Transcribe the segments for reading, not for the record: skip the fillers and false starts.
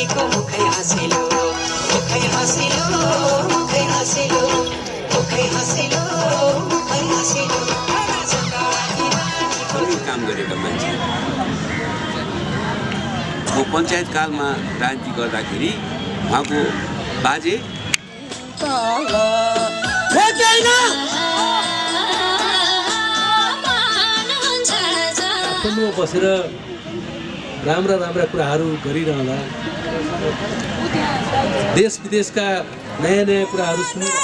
रानीको मुखै हाँसिलो मुखै हाँसिलो मुखै हाँसिलो मुखै हाँसिलो मुखै हाँसिलो काम गरेका मान्छे म पञ्चायत कालमा राजनीति गर्दाखेरि उहाँको बाजे बसेर राम्रा राम्रा कुराहरू गरिरहँदा देश विदेशका नयाँ नयाँ कुराहरू सुनिरहँदा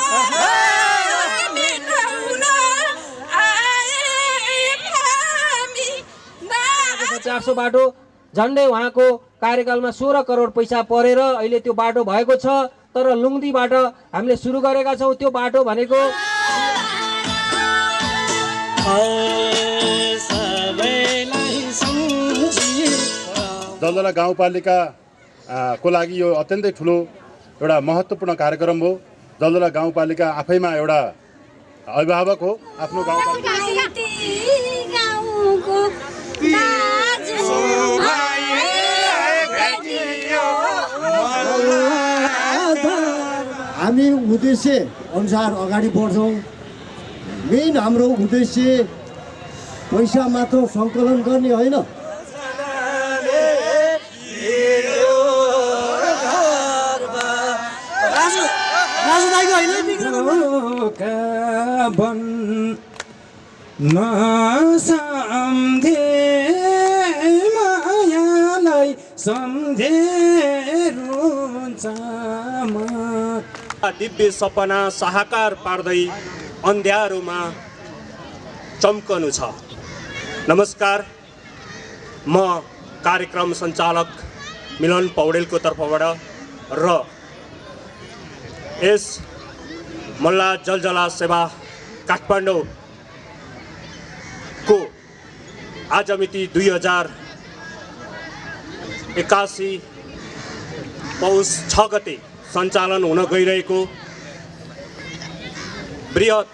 400 बाटो झन्डै उहाँको कार्यकालमा 16 करोड पैसा परेर अहिले त्यो बाटो भएको छ। तर लुङदीबाट हामीले सुरु गरेका छौँ। त्यो बाटो भनेको जलजला गाउँपालिका को लागि यो अत्यन्तै ठुलो एउटा महत्त्वपूर्ण कार्यक्रम हो। जलजला गाउँपालिका आफैमा एउटा अभिभावक हो आफ्नो गाउँपालिका। हामी उद्देश्य अनुसार अगाडि बढ्छौँ। मेन हाम्रो उद्देश्य पैसा मात्र सङ्कलन गर्ने होइन। दिव्य सपना साकार पार्दै अन्ध्यारोमा चम्कनु छ। नमस्कार, म कार्यक्रम सञ्चालक मिलन पौडेलको तर्फबाट र यस मल्ला जलजला सेवा काठमाडौँ को आज मिति 2081 पौष 6 गते सञ्चालन हुन गइरहेको बृहत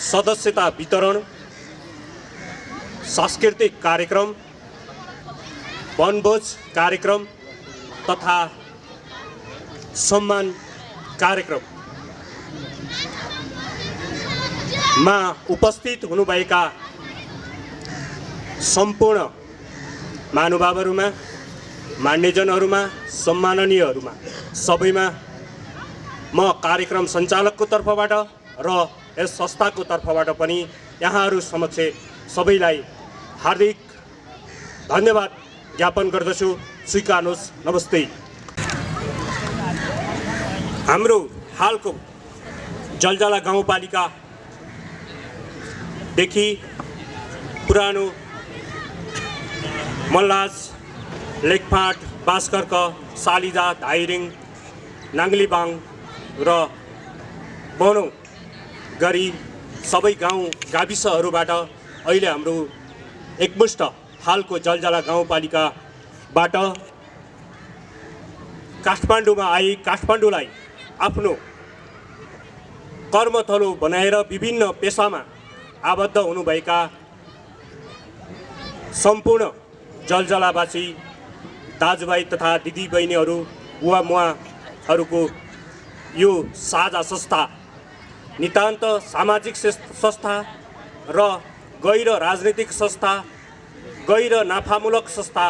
सदस्यता वितरण, सांस्कृतिक कार्यक्रम, वनभोज कार्यक्रम तथा सम्मान कार्यक्रममा उपस्थित हुनुभएका सम्पूर्ण महानुभावहरूमा, मान्यजनहरूमा, सम्माननीयहरूमा सबैमा म कार्यक्रम सञ्चालकको तर्फबाट र यस संस्थाको तर्फबाट पनि यहाँहरू समक्ष सबैलाई हार्दिक धन्यवाद ज्ञापन गर्दछु। स्वीकार्नुहोस्। नमस्ते। हाम्रो हालको जलजला गाउँपालिकादेखि पुरानो मल्लाज, लेकफाट, बाँसकर्क, सालिजा, धाइरिङ, नाङ्गलीबाङ र बनौँ गरी सबै गाउँ गाविसहरूबाट अहिले हाम्रो एकमुष्ट हालको जलजला गाउँपालिकाबाट काठमाडौँमा आई काठमाडौँलाई आफ्नो कर्मथलो बनाएर विभिन्न पेसामा आबद्ध हुनुभएका सम्पूर्ण जलजलावासी दाजुभाइ तथा दिदीबहिनीहरू, बुवामुवाहरूको यो साझा संस्था नितान्त सामाजिक संस्था र गैर राजनीतिक संस्था, गैर नाफामूलक संस्था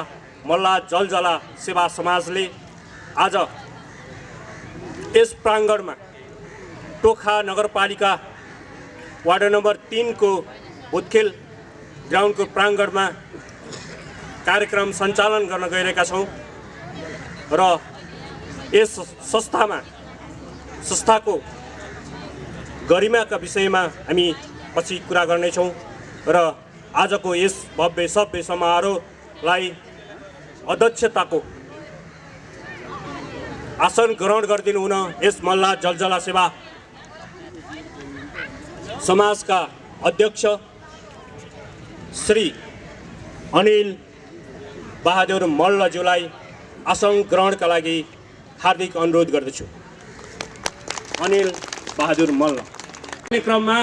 मल्ला जलजला सेवा समाजले आज यस प्राङ्गणमा टोखा नगरपालिका वार्ड नम्बर 3 को भुतखेल ग्राउन्डको प्राङ्गणमा कार्यक्रम सञ्चालन गर्न गइरहेका छौँ र यस संस्थाको गरिमाका विषयमा हामी पछि कुरा गर्नेछौँ र आजको यस भव्य सभ्य समारोहलाई अध्यक्षताको आसन ग्रहण गरिदिनु हुन यस मल्ला जलजला सेवा समाजका अध्यक्ष श्री अनिल बहादुर मल्लज्यूलाई आसन ग्रहणका लागि हार्दिक अनुरोध गर्दछु। अनिल बहादुर मल्ल। कार्यक्रममा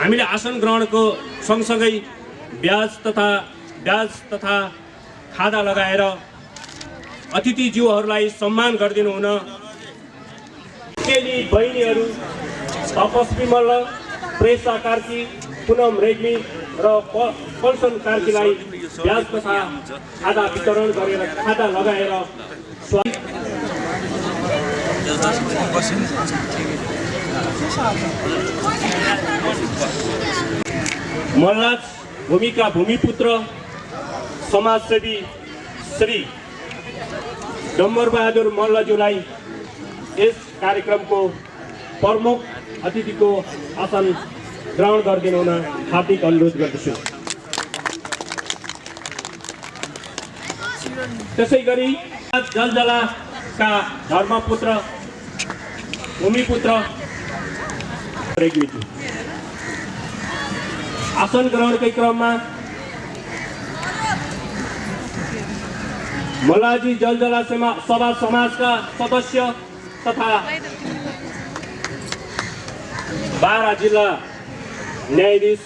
हामीले आसन ग्रहणको सँगसँगै ब्याज तथा खादा लगाएर अतिथिज्यूहरूलाई सम्मान गरिदिनु हुन केली बहिनीहरू तपस्वी मल्ल, प्रेसा कार्की, पुनम रेग्मी र पल्सन कार्कीलाई ब्याज तथा खादा वितरण गरेर खादा लगाएर मल्लाज भूमिका भूमिपुत्र समाजसेवी श्री डम्बरबहादुर मल्लज्यूलाई यस कार्यक्रमको प्रमुख अतिथिको आसन ग्रहण गरिदिनु हुन हार्दिक अनुरोध गर्दछु। त्यसै गरी जलजलाका धर्मपुत्र भूमिपुत्र रेग्मीज्यू आसन ग्रहणकै क्रममा मल्लाजी जलजला सभा समाजका सदस्य तथा बारा जिल्ला न्यायाधीश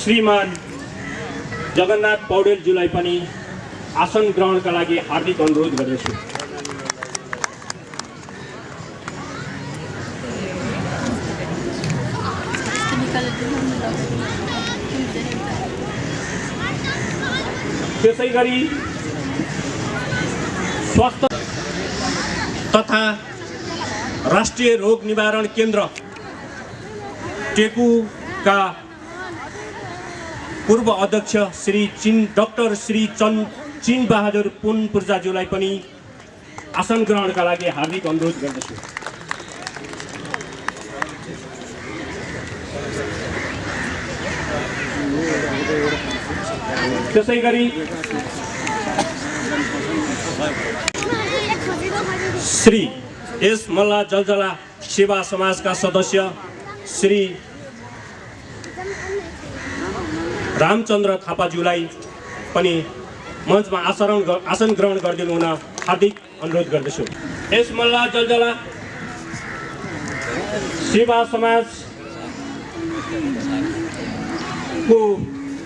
श्रीमान जगन्नाथ पौडेलज्यूलाई पनि आसन ग्रहणका लागि हार्दिक अनुरोध गर्दछु। त्यसै गरी स्वास्थ्य तथा राष्ट्रिय रोग निवारण केन्द्र टेकुका पूर्व अध्यक्ष श्री डाक्टर श्री चिन बहादुर पुन पूर्जाज्यूलाई पनि आसन ग्रहणका लागि हार्दिक अनुरोध गर्दछु। त्यसै गरी श्री एस मल्ला जलजला सेवा समाजका सदस्य श्री रामचन्द्र थापाज्यूलाई पनि मञ्चमा आसन ग्रहण गरिदिनु हुन हार्दिक अनुरोध गर्दछु। एस मल्ला जलजला सेवा समाजको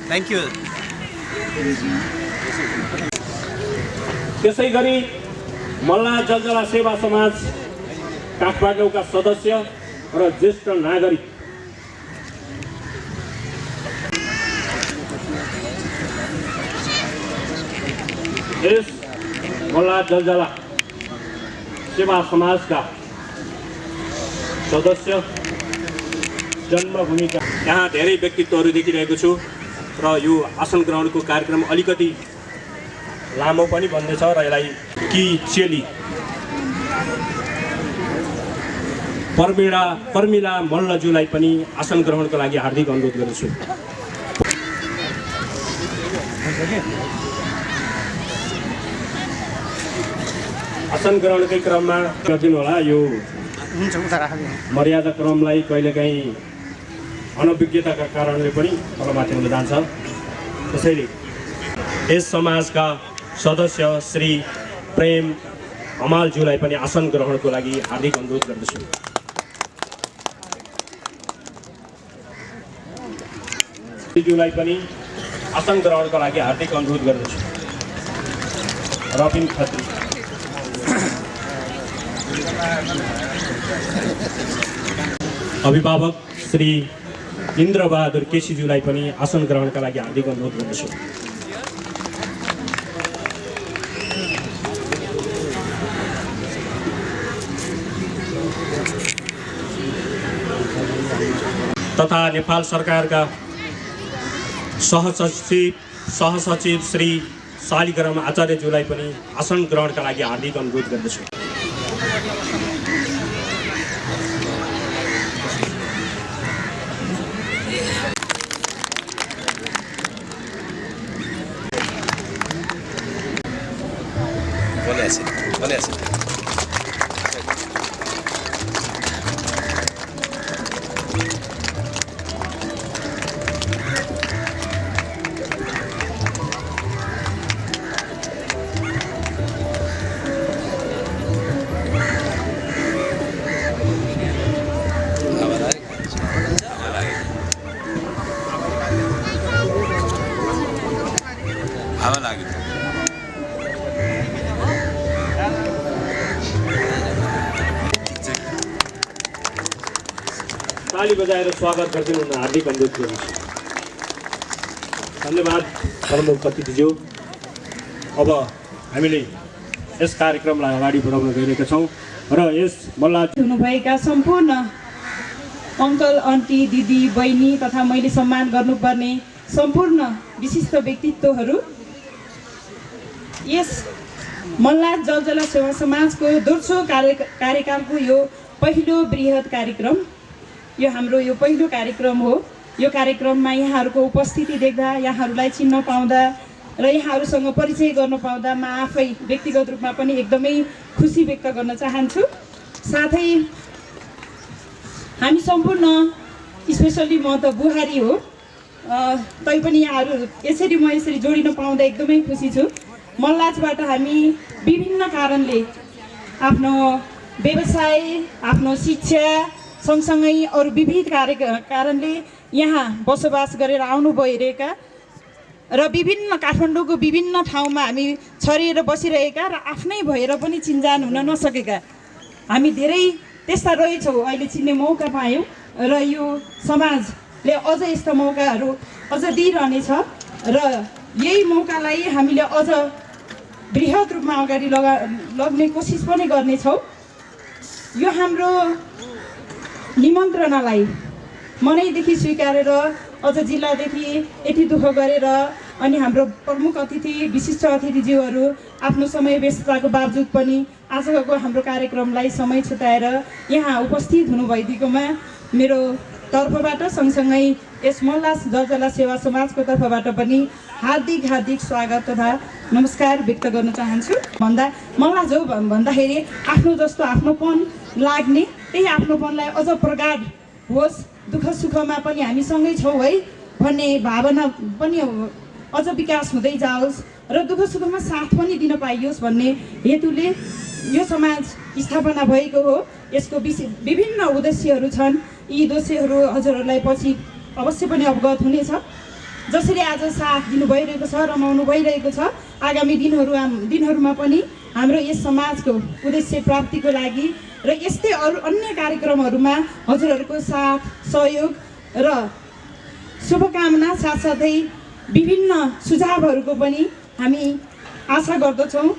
थ्याङ्क यू। त्यसै गरी मल्ला जलजला सेवा समाज काठमाडौँका सदस्य र ज्येष्ठ नागरिक यस मल्ला जलजला सेवा समाजका सदस्य जन्मभूमिका यहाँ धेरै व्यक्तित्वहरू देखिरहेको छु र यो आसन ग्रहणको कार्यक्रम अलिकति लामो पनि भन्दैछ र यसलाई कि चेली पर्मिला मल्लज्यूलाई पनि आसन ग्रहणको लागि हार्दिक अनुरोध गर्दछु। आसन ग्रहणकै क्रममा गरिदिनु होला। यो मर्यादा क्रमलाई कहिलेकाहीँ अनभिज्ञताका कारणले पनि तलमाथि हुन जान्छ। त्यसैले यस समाजका सदस्य श्री प्रेम हमालज्यूलाई पनि आसन ग्रहणको लागि हार्दिक अनुरोध गर्दछु। ज्यूलाई पनि आसन ग्रहणको लागि हार्दिक अनुरोध गर्दछु। रबिन खत्री अभिभावक श्री इन्द्रबहादुर केसीज्यूलाई पनि आसन ग्रहणका लागि हार्दिक अनुरोध गर्दछु। तथा नेपाल सरकारका सहसचिव श्री शालिग्राम आचार्यज्यूलाई पनि आसन ग्रहणका लागि हार्दिक अनुरोध गर्दछु। हावा लाग्यो। ताली बजाएर स्वागत गरिदिनु हुन हार्दिक अनुरोध गर्छु। धन्यवाद परममुख अतिथिज्यू। अब हामीले यस कार्यक्रमलाई अगाडि बढाउन गइरहेका छौँ र यस मल्ला हुनुभएका सम्पूर्ण अङ्कल आन्टी दिदी बहिनी तथा मैले सम्मान गर्नुपर्ने सम्पूर्ण विशिष्ट व्यक्तित्वहरू, यस मल्ला जलजला सेवा समाजको दोस्रो कार्यकालको यो पहिलो बृहत कार्यक्रम, यो हाम्रो यो पहिलो कार्यक्रम हो। यो कार्यक्रममा यहाँहरूको उपस्थिति देख्दा, यहाँहरूलाई चिन्न पाउँदा र यहाँहरूसँग परिचय गर्न पाउँदा म आफै व्यक्तिगत रूपमा पनि एकदमै खुसी व्यक्त गर्न चाहन्छु। साथै हामी सम्पूर्ण, स्पेसल्ली म त बुहारी हो, तैपनि यहाँहरू म यसरी जोडिन पाउँदा एकदमै खुसी छु। मल्लाजबाट हामी विभिन्न कारणले आफ्नो व्यवसाय, आफ्नो शिक्षा सँगसँगै अरू विविध कारणले यहाँ बसोबास गरेर आउनु भइरहेका र विभिन्न काठमाडौँको विभिन्न ठाउँमा हामी छरिएर बसिरहेका र आफ्नै भएर पनि चिन्जान हुन नसकेका हामी धेरै त्यस्ता रहेछौँ। अहिले चिन्ने मौका पायौँ र यो समाजले अझ यस्ता मौकाहरू अझ दिइरहनेछ र यही मौकालाई हामीले अझ बृहत रूपमा अगाडि लग्ने कोसिस पनि गर्नेछौँ। यो हाम्रो निमन्त्रणालाई मनैदेखि स्वीकारेर अझ जिल्लादेखि यति दुःख गरेर अनि हाम्रो प्रमुख अतिथि विशिष्ट अतिथिज्यूहरू आफ्नो समय व्यस्तताको बावजुद पनि आजको हाम्रो कार्यक्रमलाई समय छुट्याएर यहाँ उपस्थित हुनुभइदिएकोमा मेरो तर्फबाट सँगसँगै यस मल्ला जलजला सेवा समाजको तर्फबाट पनि हार्दिक स्वागत तथा नमस्कार व्यक्त गर्न चाहन्छु। मल्ला जो भन्दाखेरि आफ्नो जस्तो आफ्नोपन लाग्ने, त्यही आफ्नोपनलाई अझ प्रगाढ होस्, दुःख सुखमा पनि हामी सँगै छौँ है भन्ने भावना पनि अझ विकास हुँदै जाओस् र दुःख सुखमा साथ पनि दिन पाइयोस् भन्ने हेतुले यो समाज स्थापना भएको हो। यसको विभिन्न उद्देश्यहरू छन्। यी उद्देश्यहरू हजुरहरूलाई पछि अवश्य पनि अवगत हुनेछ। जसरी आज साथ दिनु भइरहेको छ, रमाउनु भइरहेको छ, आगामी दिनहरूमा पनि हाम्रो यस समाजको उद्देश्य प्राप्तिको लागि र यस्तै अरू अन्य कार्यक्रमहरूमा हजुरहरूको साथ सहयोग र शुभकामना साथसाथै विभिन्न सुझावहरूको पनि हामी आशा गर्दछौँ।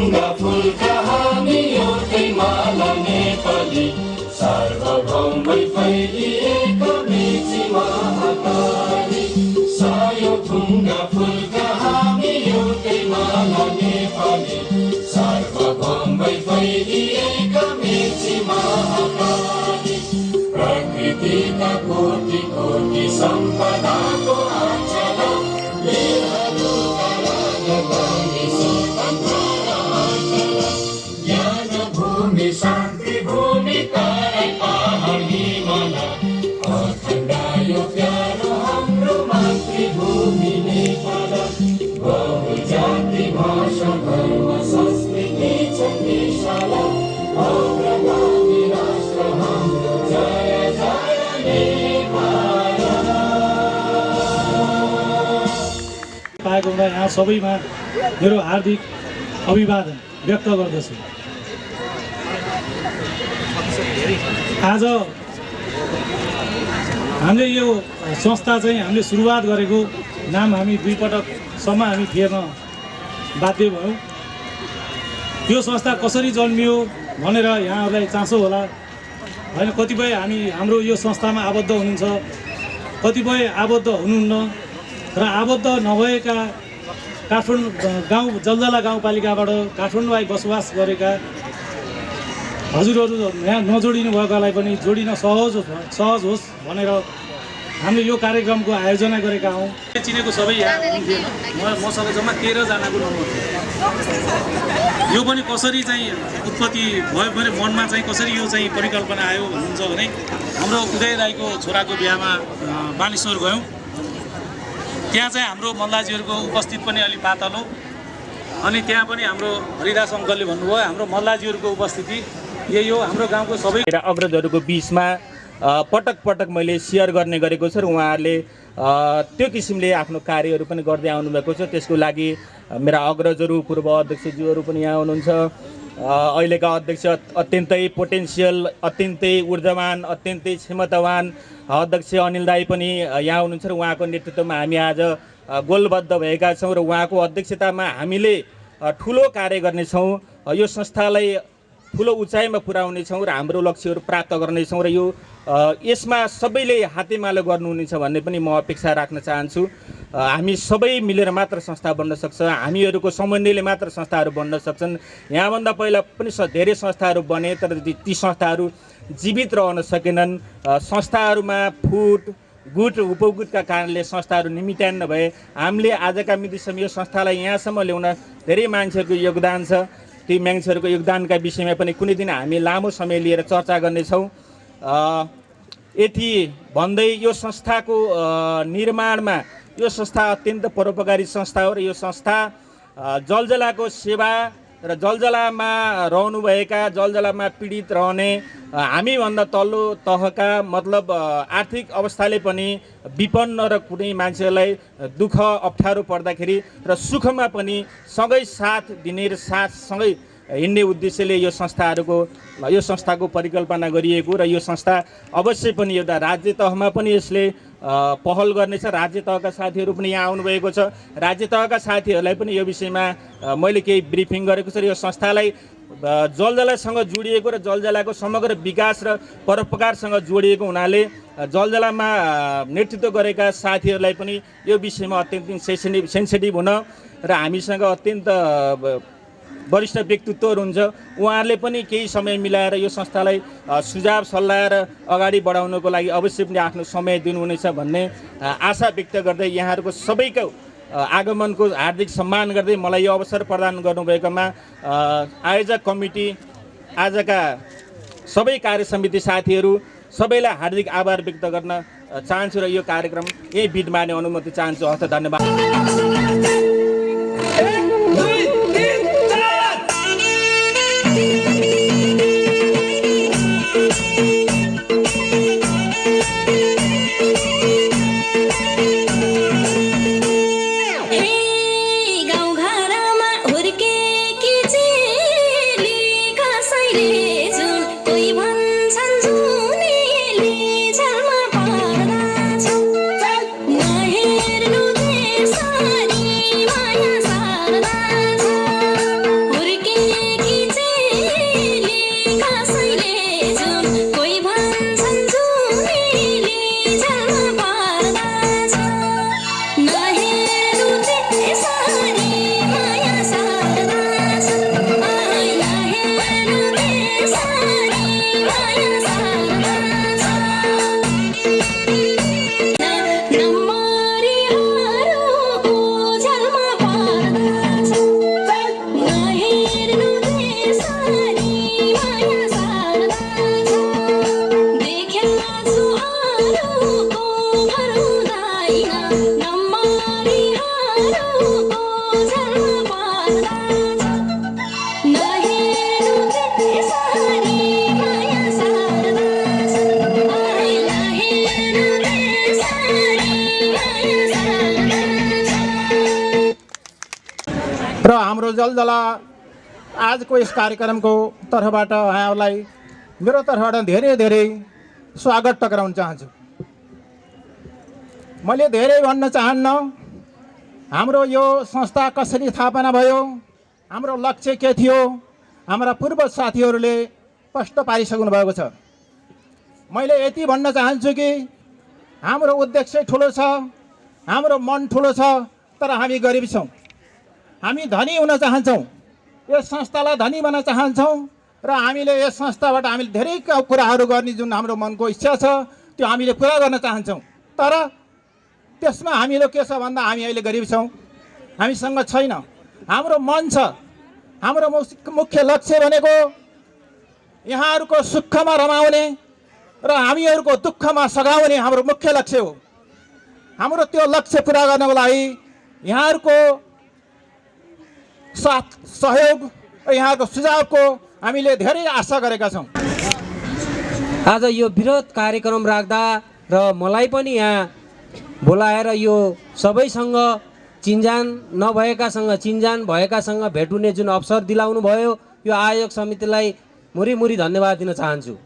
ढुङ्गा फुलका हामी एउटै माला नेपाली सार्वभौमै फैलिएका मेची महाकाली सायो ढुङ्गा फुलका हामी एउटै माला नेपाली सार्वभौमै फैलिएका मेची महाकाली प्रकृतिका कोटि कोटि सम्पदाको आँचल लीलाहरूका राजधानी स्वतन्त्र अचल ज्ञान भूमि शान्ति भूमि तराई पहाड हिमाल अखण्ड यो प्यारो हाम्रो मातृभूमि नेपाल बहुजाति भाषा धर्म संस्कृति छ विशाल अग्रगामी राष्ट्र हाम्रो जय जय नेपाल। पाएको हुँदा यहाँ सबैमा मेरो हार्दिक अभिवादन व्यक्त गर्दछु। आज हामीले यो संस्था चाहिँ हामीले सुरुवात गरेको नाम हामी 2 पटकसम्म हामी फेर्न बाध्य भयौँ। यो संस्था कसरी जन्मियो भनेर यहाँहरूलाई चासो होला होइन। कतिपय हाम्रो यो संस्थामा आबद्ध हुनुहुन्छ, कतिपय आबद्ध हुनुहुन्न र आबद्ध नभएका काठमाडौँ गाउँ जलजला गाउँपालिकाबाट काठमाडौँ आइ बसोबास गरेका हजुरहरू यहाँ नजोडिनु भएकालाई पनि जोडिन सहज होस् भनेर हामीले यो कार्यक्रमको आयोजना गरेका हौँ। चिनेको सबै यहाँ हुनुहुन्थेन, मसँग जम्मा 13 जनाको नम्बर थियो। यो पनि कसरी चाहिँ उत्पत्ति भयो भने मनमा चाहिँ कसरी यो चाहिँ परिकल्पना आयो भन्नुहुन्छ भने हाम्रो उदय राईको छोराको बिहामा बानेश्वर गयौँ। त्यहाँ चाहिँ हाम्रो मल्लाजीहरूको उपस्थित पनि अलि पातलो, अनि त्यहाँ पनि हाम्रो हरिदास अङ्कलले भन्नुभयो हाम्रो मल्लाजीहरूको उपस्थिति यही हो। हाम्रो गाउँको सबै अग्रजहरूको बिचमा पटक पटक मैले सेयर गर्ने गरेको छु र उहाँहरूले त्यो किसिमले आफ्नो कार्यहरू पनि गर्दै आउनुभएको छ। त्यसको लागि मेरा अग्रजहरू पूर्व अध्यक्षज्यूहरू पनि यहाँ हुनुहुन्छ। अहिलेका अध्यक्ष अत्यन्तै पोटेन्सियल, अत्यन्तै ऊर्जावान, अत्यन्तै क्षमतावान अध्यक्ष अनिल दाई पनि यहाँ हुनुहुन्छ र उहाँको नेतृत्वमा हामी आज गोलबद्ध भएका छौँ र उहाँको अध्यक्षतामा हामीले ठुलो कार्य गर्नेछौँ। यो संस्थालाई ठुलो उचाइमा पुर्याउनेछौँ र हाम्रो लक्ष्यहरू प्राप्त गर्नेछौँ र यो यसमा सबैले हातेमालो गर्नुहुनेछ भन्ने पनि म अपेक्षा राख्न चाहन्छु। हामी सबै मिलेर मात्र संस्था बन्न सक्छ, हामीहरूको समन्वयले मात्र संस्थाहरू बन्न सक्छन्। यहाँभन्दा पहिला पनि धेरै संस्थाहरू बने तर ती संस्थाहरू जीवित रहन सकेनन्। संस्थाहरूमा फुट गुट उपगुटका कारणले संस्थाहरू निमित्यान्न भए। हामीले आजका मितिसम्म यो संस्थालाई यहाँसम्म ल्याउन धेरै मान्छेहरूको योगदान छ। ती मान्छेहरूको योगदानका विषयमा पनि कुनै दिन हामी लामो समय लिएर चर्चा गर्नेछौँ। यति भन्दै यो संस्थाको निर्माणमा यो संस्था अत्यन्त परोपकारी संस्था हो र यो संस्था जलजलाको सेवा र जलजलामा रहनुभएका जलजलामा पीडित रहने हामीभन्दा तल्लो तहका मतलब आर्थिक अवस्थाले पनि विपन्न र कुनै मान्छेलाई दुःख अप्ठ्यारो पर्दाखेरि र सुखमा पनि सँगै साथ दिने र सँगै हिँड्ने उद्देश्यले यो संस्थाको परिकल्पना गरिएको र यो संस्था अवश्य पनि एउटा राज्य तहमा पनि यसले पहल गर्नेछ। राज्य तहका साथीहरू पनि यहाँ आउनुभएको छ। राज्य तहका साथीहरूलाई पनि यो विषयमा मैले केही ब्रिफिङ गरेको छु र यो संस्थालाई जलजलासँग जोडिएको र जलजलाको समग्र विकास र परोपकारसँग जोडिएको हुनाले जलजलामा नेतृत्व गरेका साथीहरूलाई पनि यो विषयमा अत्यन्त सेन्सिटिभ हुन र हामीसँग अत्यन्त वरिष्ठ व्यक्तित्वहरू हुन्छ, उहाँहरूले पनि केही समय मिलाएर यो संस्थालाई सुझाव सल्लाह र अगाडि बढाउनको लागि अवश्य पनि आफ्नो समय दिनुहुनेछ भन्ने आशा व्यक्त गर्दै यहाँहरूको सबैको आगमनको हार्दिक सम्मान गर्दै मलाई यो अवसर प्रदान गर्नुभएकोमा आयोजक कमिटी, आजका सबै कार्य समिति साथीहरू सबैलाई हार्दिक आभार व्यक्त गर्न चाहन्छु र यो कार्यक्रम यही बिट मार्ने अनुमति चाहन्छु। हस्त धन्यवाद। सारी हाम्रो जलजला आजको यस कार्यक्रमको तर्फबाट यहाँहरूलाई मेरो तर्फबाट धेरै धेरै स्वागत टक्राउन चाहन्छु। मैले धेरै भन्न चाहन्न। हाम्रो यो संस्था कसरी स्थापना भयो, हाम्रो लक्ष्य के थियो, हाम्रा पूर्व साथीहरूले स्पष्ट पारिसक्नु भएको छ। मैले यति भन्न चाहन्छु कि हाम्रो उद्देश्य ठुलो छ, हाम्रो मन ठुलो छ, तर हामी गरिब छौँ। हामी धनी हुन चाहन्छौँ, यस संस्थालाई धनी बन्न चाहन्छौँ र हामीले यस संस्थाबाट हामीले धेरै कुराहरू गर्ने जुन हाम्रो मनको इच्छा छ त्यो हामीले पुरा गर्न चाहन्छौँ। तर त्यसमा हामीले के छ भन्दा हामी अहिले गरिब छौँ, हामीसँग छैन। हाम्रो मन छ, हाम्रो मुख्य लक्ष्य भनेको यहाँहरूको सुखमा रमाउने र हामीहरूको दुःखमा सघाउने हाम्रो मुख्य लक्ष्य हो। हाम्रो त्यो लक्ष्य पुरा गर्नको लागि यहाँहरूको साथ सहयोग र यहाँको सुझावको हामीले धेरै आशा गरेका छौँ। आज यो विरोध कार्यक्रम राख्दा र मलाई पनि यहाँ बोलाएर यो सबैसँग चिन्जान नभएकासँग चिन्जान भएकासँग भेटुने जुन अवसर दिलाउनु भयो, यो आयोग समितिलाई मुरी धन्यवाद दिन चाहन्छु।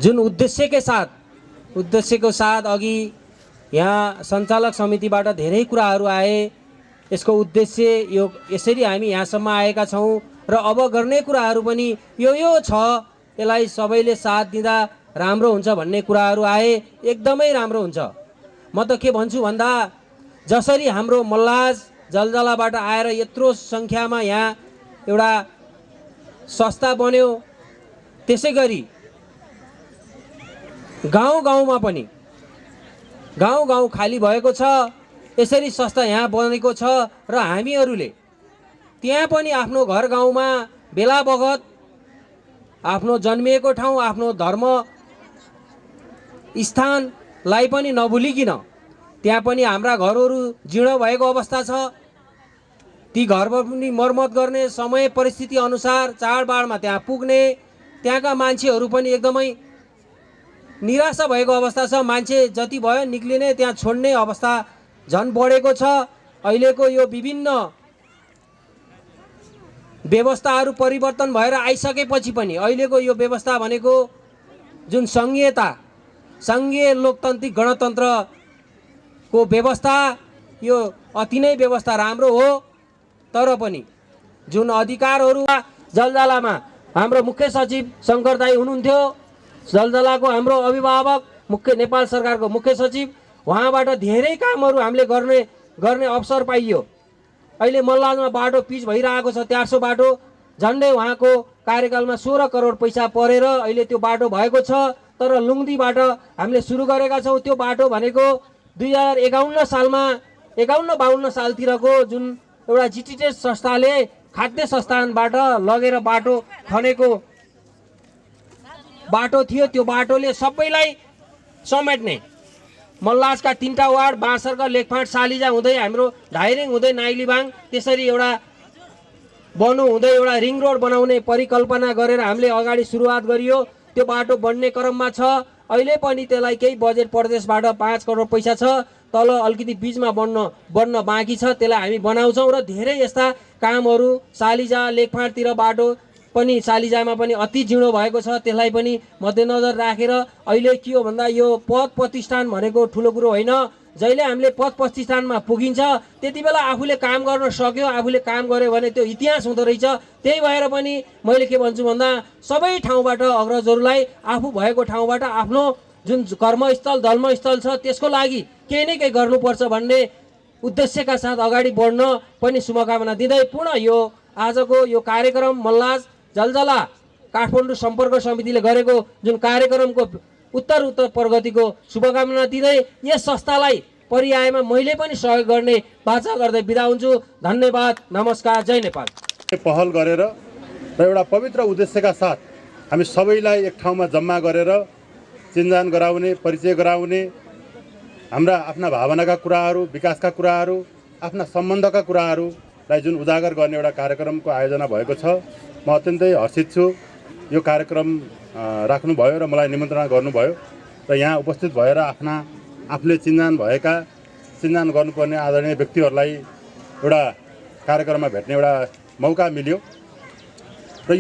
जुन उद्देश्यको साथ अघि यहाँ सञ्चालक समितिबाट धेरै कुराहरू आए। यसको उद्देश्य यो यसरी हामी यहाँसम्म आएका छौँ र अब गर्ने कुराहरू पनि यो छ, यसलाई सबैले साथ दिँदा राम्रो हुन्छ भन्ने कुराहरू आए। एकदमै राम्रो हुन्छ। म त के भन्छु भन्दा जसरी हाम्रो मल्लाज जलजलाबाट आएर यत्रो सङ्ख्यामा यहाँ एउटा संस्था बन्यो, त्यसै गरी गाउँ पनि गाउँ खाली भएको छ। यसरी संस्था यहाँ बनेको छ र हामीहरूले त्यहाँ पनि आफ्नो घर गाउँमा बेला बखत आफ्नो जन्मिएको ठाउँ, आफ्नो धर्म स्थानलाई पनि नभुलिकन त्यहाँ पनि हाम्रा घरहरू जीर्ण भएको अवस्था छ। ती घर पनि मर्मत गर्ने, समय परिस्थिति अनुसार चाडबाडमा त्यहाँ पुग्ने, त्यहाँका मान्छेहरू पनि एकदमै निराशा भएको अवस्था छ। मान्छे जति भयो निक्लिने, त्यहाँ छोड्ने अवस्था झन् बढेको छ। अहिलेको यो विभिन्न व्यवस्थाहरू परिवर्तन भएर आइसकेपछि पनि अहिलेको यो व्यवस्था भनेको जुन सङ्घीय लोकतान्त्रिक गणतन्त्रको व्यवस्था, यो अति नै व्यवस्था राम्रो हो। तर पनि जुन अधिकारहरू जलजलामा हाम्रो मुख्य सचिव शङ्कर दाई हुनुहुन्थ्यो, जलजलाको हाम्रो अभिभावक मुख्य नेपाल सरकारको मुख्य सचिव, उहाँबाट धेरै कामहरू हामीले गर्ने अवसर पाइयो। अहिले मल्लाजमा बाटो पिच भइरहेको छ, 400 बाटो झन्डै उहाँको कार्यकालमा 16 करोड पैसा परेर अहिले त्यो बाटो भएको छ। तर लुङ्गदीबाट हामीले सुरु गरेका छौँ। त्यो बाटो भनेको 2051 सालमा 51-52 सालतिरको जुन एउटा जिटिटेस संस्थाले खाद्य संस्थानबाट लगेर बाटो खनेको बाटो थियो। त्यो बाटोले सबैलाई समेट्ने, मल्लाजका 3टा वार्ड बाँसरका लेखफाँट सालिजा हुँदै हाम्रो ढाइरिङ हुँदै नाइलीबाङ, त्यसरी एउटा बनु हुँदै एउटा रिङ रोड बनाउने परिकल्पना गरेर हामीले अगाडि सुरुवात गरियो। त्यो बाटो बन्ने क्रममा छ। अहिले पनि त्यसलाई केही बजेट प्रदेशबाट 5 करोड पैसा छ, तल अलिकति बिचमा बन्न बाँकी छ। त्यसलाई हामी बनाउँछौँ र धेरै यस्ता कामहरू सालिजा लेखफाँटतिर बाटो पनि सालिजामा पनि अति जीर्ण भएको छ। त्यसलाई पनि मध्यनजर राखेर अहिले के हो भन्दा यो पद प्रतिष्ठान भनेको ठुलो कुरो होइन। जहिले हामीले पद प्रतिष्ठानमा पुगिन्छ त्यति बेला आफूले काम गर्न सक्यो, आफूले काम गर्यो भने त्यो इतिहास हुँदो रहेछ। त्यही भएर पनि मैले के भन्छु भन्दा सबै ठाउँबाट अग्रजहरूलाई आफू भएको ठाउँबाट आफ्नो जुन कर्मस्थल धर्मस्थल छ त्यसको लागि केही न केही गर्नुपर्छ भन्ने उद्देश्यका साथ अगाडि बढ्न पनि शुभकामना दिँदै पुनः यो आजको यो कार्यक्रम मल्लाज जलजला काठमाडौँ सम्पर्क समितिले गरेको जुन कार्यक्रमको उत्तर प्रगतिको शुभकामना दिँदै यस संस्थालाई पर्यायमा मैले पनि सहयोग गर्ने बाचा गर्दै बिदा हुन्छु। धन्यवाद, नमस्कार, जय नेपाल। पहल गरेर र एउटा पवित्र उद्देश्यका साथ हामी सबैलाई एक ठाउँमा जम्मा गरेर चिन्जान गराउने, परिचय गराउने, हाम्रा आफ्ना भावनाका कुराहरू, विकासका कुराहरू, आफ्ना सम्बन्धका कुराहरूलाई जुन उजागर गर्ने एउटा कार्यक्रमको आयोजना भएको छ, म अत्यन्तै हर्षित छु। यो कार्यक्रम राख्नुभयो र मलाई निमन्त्रणा गर्नुभयो र यहाँ उपस्थित भएर आफूले चिन्जान गर्नुपर्ने आदरणीय व्यक्तिहरूलाई एउटा कार्यक्रममा भेट्ने एउटा मौका मिल्यो र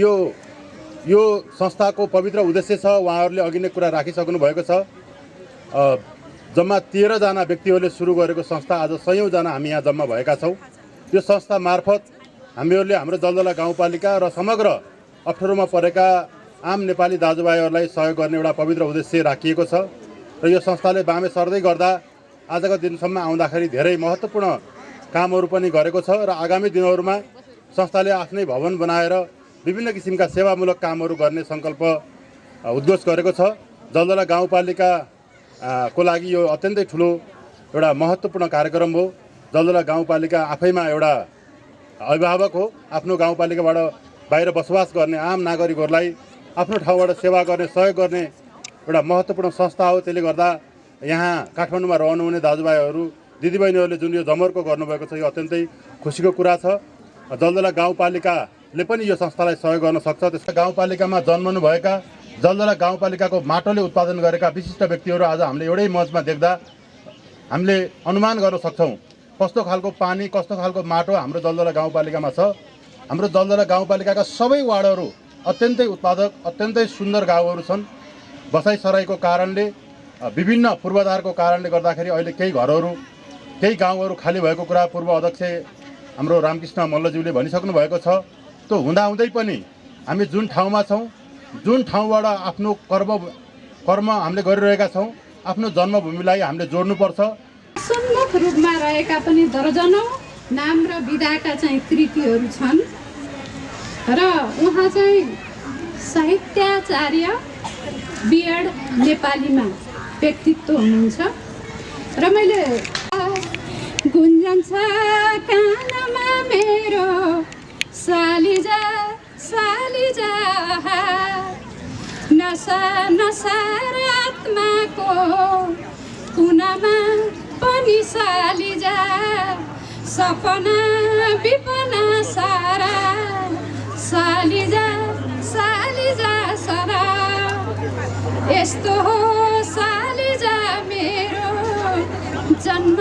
यो संस्थाको पवित्र उद्देश्य छ। उहाँहरूले अघि नै कुरा राखिसक्नु भएको छ। जम्मा 13 जना व्यक्तिहरूले सुरु गरेको संस्था आज 100 जना हामी यहाँ जम्मा भएका छौँ। यो संस्था मार्फत हामीहरूले हाम्रो जलजला गाउँपालिका र समग्र अप्ठ्यारोमा परेका आम नेपाली दाजुभाइहरूलाई सहयोग गर्ने एउटा पवित्र उद्देश्य राखिएको छ र यो संस्थाले बामे सर्दै गर्दा आजको दिनसम्म आउँदाखेरि धेरै महत्त्वपूर्ण कामहरू पनि गरेको छ र आगामी दिनहरूमा संस्थाले आफ्नै भवन बनाएर विभिन्न किसिमका सेवामूलक कामहरू गर्ने सङ्कल्प उद्घोष गरेको छ। जलजला गाउँपालिका को लागि यो अत्यन्तै ठुलो एउटा महत्त्वपूर्ण कार्यक्रम हो। जलजला गाउँपालिका आफैमा एउटा अभिभावक हो। आफ्नो गाउँपालिकाबाट बाहिर बसोबास गर्ने आम नागरिकहरूलाई आफ्नो ठाउँबाट सेवा गर्ने सहयोग गर्ने एउटा महत्त्वपूर्ण संस्था हो। त्यसले गर्दा यहाँ काठमाडौँमा रहनुहुने दाजुभाइहरू दिदीबहिनीहरूले जुन यो जमर्को गर्नुभएको छ यो अत्यन्तै खुसीको कुरा छ। जलजला गाउँपालिकाले पनि यो संस्थालाई सहयोग गर्न सक्छ। त्यसका गाउँपालिकामा जन्मनुभएका जलजला गाउँपालिकाको माटोले उत्पादन गरेका विशिष्ट व्यक्तिहरू आज हामीले एउटै मञ्चमा देख्दा हामीले अनुमान गर्न सक्छौँ कस्तो खालको पानी कस्तो खालको माटो हाम्रो जलजला गाउँपालिकामा छ। हाम्रो जलजला गाउँपालिकाका सबै वार्डहरू अत्यन्तै उत्पादक अत्यन्तै सुन्दर गाउँहरू छन्। बसाइसराईको कारणले विभिन्न पूर्वाधारको कारणले गर्दाखेरि अहिले केही गाउँहरू खाली भएको कुरा पूर्व अध्यक्ष हाम्रो रामकृष्ण मल्लज्यूले भनिसक्नु भएको छ। त्यो हुँदाहुँदै पनि हामी जुन ठाउँमा छौँ जुन ठाउँबाट आफ्नो कर्म हामीले गरिरहेका छौँ आफ्नो जन्मभूमिलाई हामीले जोड्नुपर्छ। सम्मुख रूपमा रहेका पनि दर्जनौँ नाम र विधाका चाहिँ कृतिहरू छन् र उहाँ चाहिँ साहित्याचार्य बिएड नेपालीमा व्यक्तित्व हुनुहुन्छ र मैले गुन्जन्छ कानमा मेरो सालिजा सालिजा नसा नसार आत्माको कुनामा पनि सालिजा सपना विपना सारा सालिजा सालिजा सारा यस्तो हो सालिजा मेरो जन्म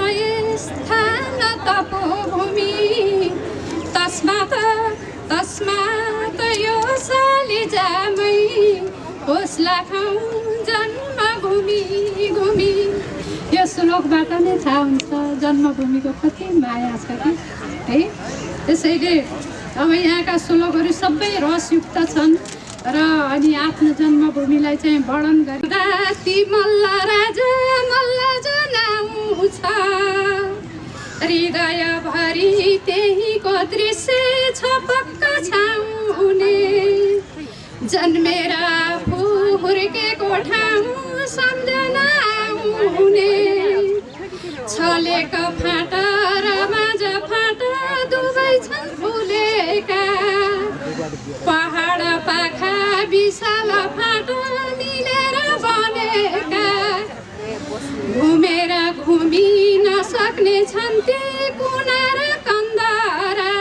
स्थान तपोभूमि तस्मात यो सालिजामै होस् लाखौँ जन्मभूमि घुमी। यो श्लोकबाट नै थाहा हुन्छ जन्मभूमिको कति माया छ कि है। त्यसैले अब यहाँका श्लोकहरू सबै रसयुक्त छन् र अनि आफ्नो जन्मभूमिलाई चाहिँ वर्णन गर्दा ती मल्ल राजा मल्ल जनाउँछ हृदयभरि त्यहीको दृश्य छ पक्का छाउने जन्मेर हुर्केको ठाउँ सम्झना आउने छलेको फाटा र माझ फाटा दुवै छन् फुलेका पहाड पाखा विशाल फाटा मिलेर बनेका घुमेर घुमि नसक्ने छन् ती कुना र कन्दरा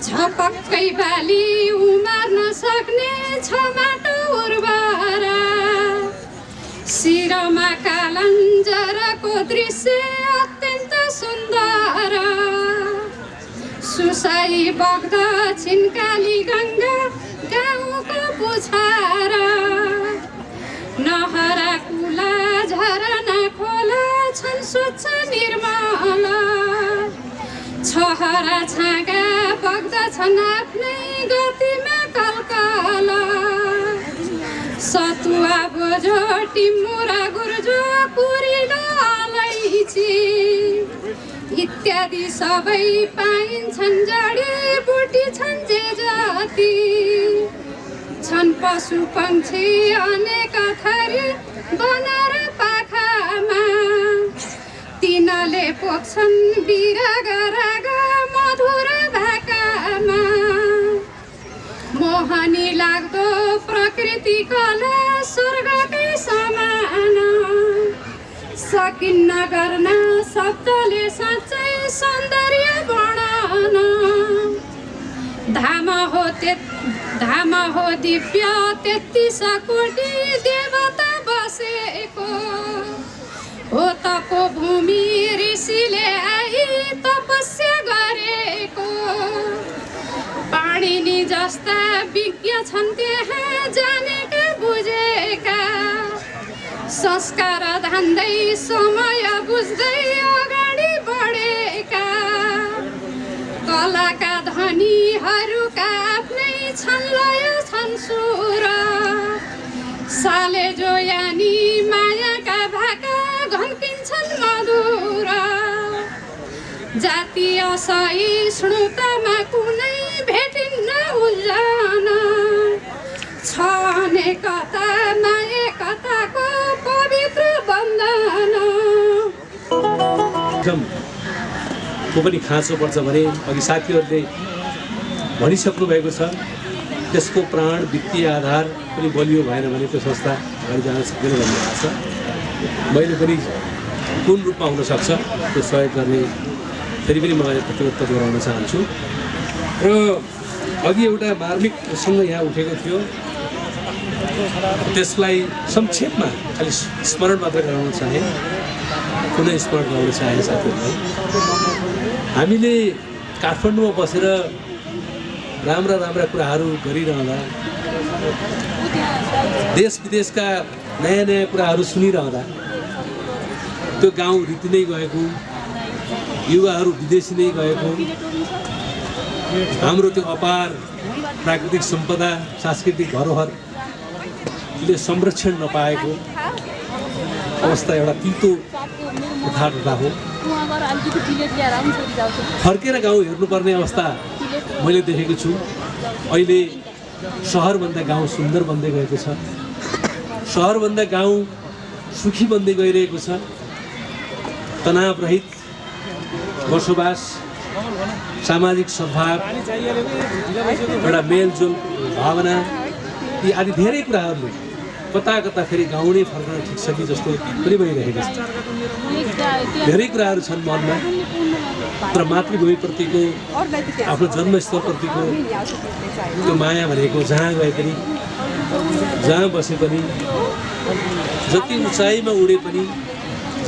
झपक्कै बाली उमार्न सक्ने छ माटो उर्वरा शिरमा कालञ्जरको दृश्य अत्यन्त सुन्दर सुसाई बग्दा छिन्काली गङ्गा गाउँको पुछारा नहरा कुला झरना खोला छन् स्वच्छ निर्मल छहरा छाँगा बग्दछन् आफ्नै गतिमा कलकल सतुवा बोझो टिमुरा गुर्जो कुरिलो अलैँची इत्यादि सबै पाइन्छन् जडीबुटी छन् जे जति छन् पशु पक्षी अनेक थरी बनार पाखामा तिनले पोख्छन् बिराग राग मधुर भाकामा मोहनी लाग्दो प्रकृति कला स्वर्गकै समान सकिन्न गर्न शब्दले साँच्चै सौन्दर्य वर्णन धाम हो दिव्य 33 कोटी देवता बसेको हो तपोभूमि ऋषिले आई तपस्या जस्ता विज्ञ छन् त्यहाँ जानेका बुझेका संस्कार धान्दै समय बुझ्दै अगाडि बढेका कलाका धनीहरूका आफ्नै छन् लय छन् सुर साले जोयानी मायाका भाका घन्किन्छन् मधुर जातीय सहिष्णुतामा कुनै भेटिन्न उल्झन छ अनेकता माएकताको पवित्र बन्धन को पनि खाँचो पर्छ भने अघि साथीहरूले भनिसक्नु भएको छ त्यसको प्राण वित्तीय आधार पनि बलियो भएन भने त्यो संस्था अगाडि जान सक्दैन भन्ने भएको छ। मैले पनि कुन रूपमा हुनसक्छ त्यो सहयोग गर्ने फेरि पनि मलाई प्रतिबद्ध गराउन चाहन्छु। र अघि एउटा मार्मिक प्रसङ्ग यहाँ उठेको थियो, त्यसलाई संक्षेपमा खालि स्मरण मात्र गराउन चाहे, पुनः स्मरण गराउन चाहे साथीहरूलाई। हामीले काठमाडौँमा बसेर राम्रा राम्रा कुराहरू गरिरहँदा, देश विदेशका नयाँ नयाँ कुराहरू सुनिरहँदा त्यो गाउँ रित्तिँदै गएको, युवाहरू विदेशी नै गएको, हाम्रो त्यो अपार प्राकृतिक सम्पदा सांस्कृतिक धरोहरले संरक्षण नपाएको अवस्था एउटा तितो यथार्थ हो। फर्केर गाउँ हेर्नुपर्ने अवस्था मैले देखेको छु। अहिले सहरभन्दा गाउँ सुन्दर बन्दै गएको छ, सहरभन्दा गाउँ सुखी बन्दै गइरहेको छ। तनावरहित बसोबास, सामाजिक सद्भाव, एउटा मेलजोल भावना, यी आदि धेरै कुराहरूले कता कता फेरि गाउँ नै फर्कन ठिक छ कि जस्तो पनि भइरहेको छ। धेरै कुराहरू छन् मनमा, तर मातृभूमिप्रतिको, आफ्नो जन्मस्थलप्रतिको त्यो माया भनेको जहाँ गए पनि, जहाँ बसे पनि, जति उचाइमा उडे पनि,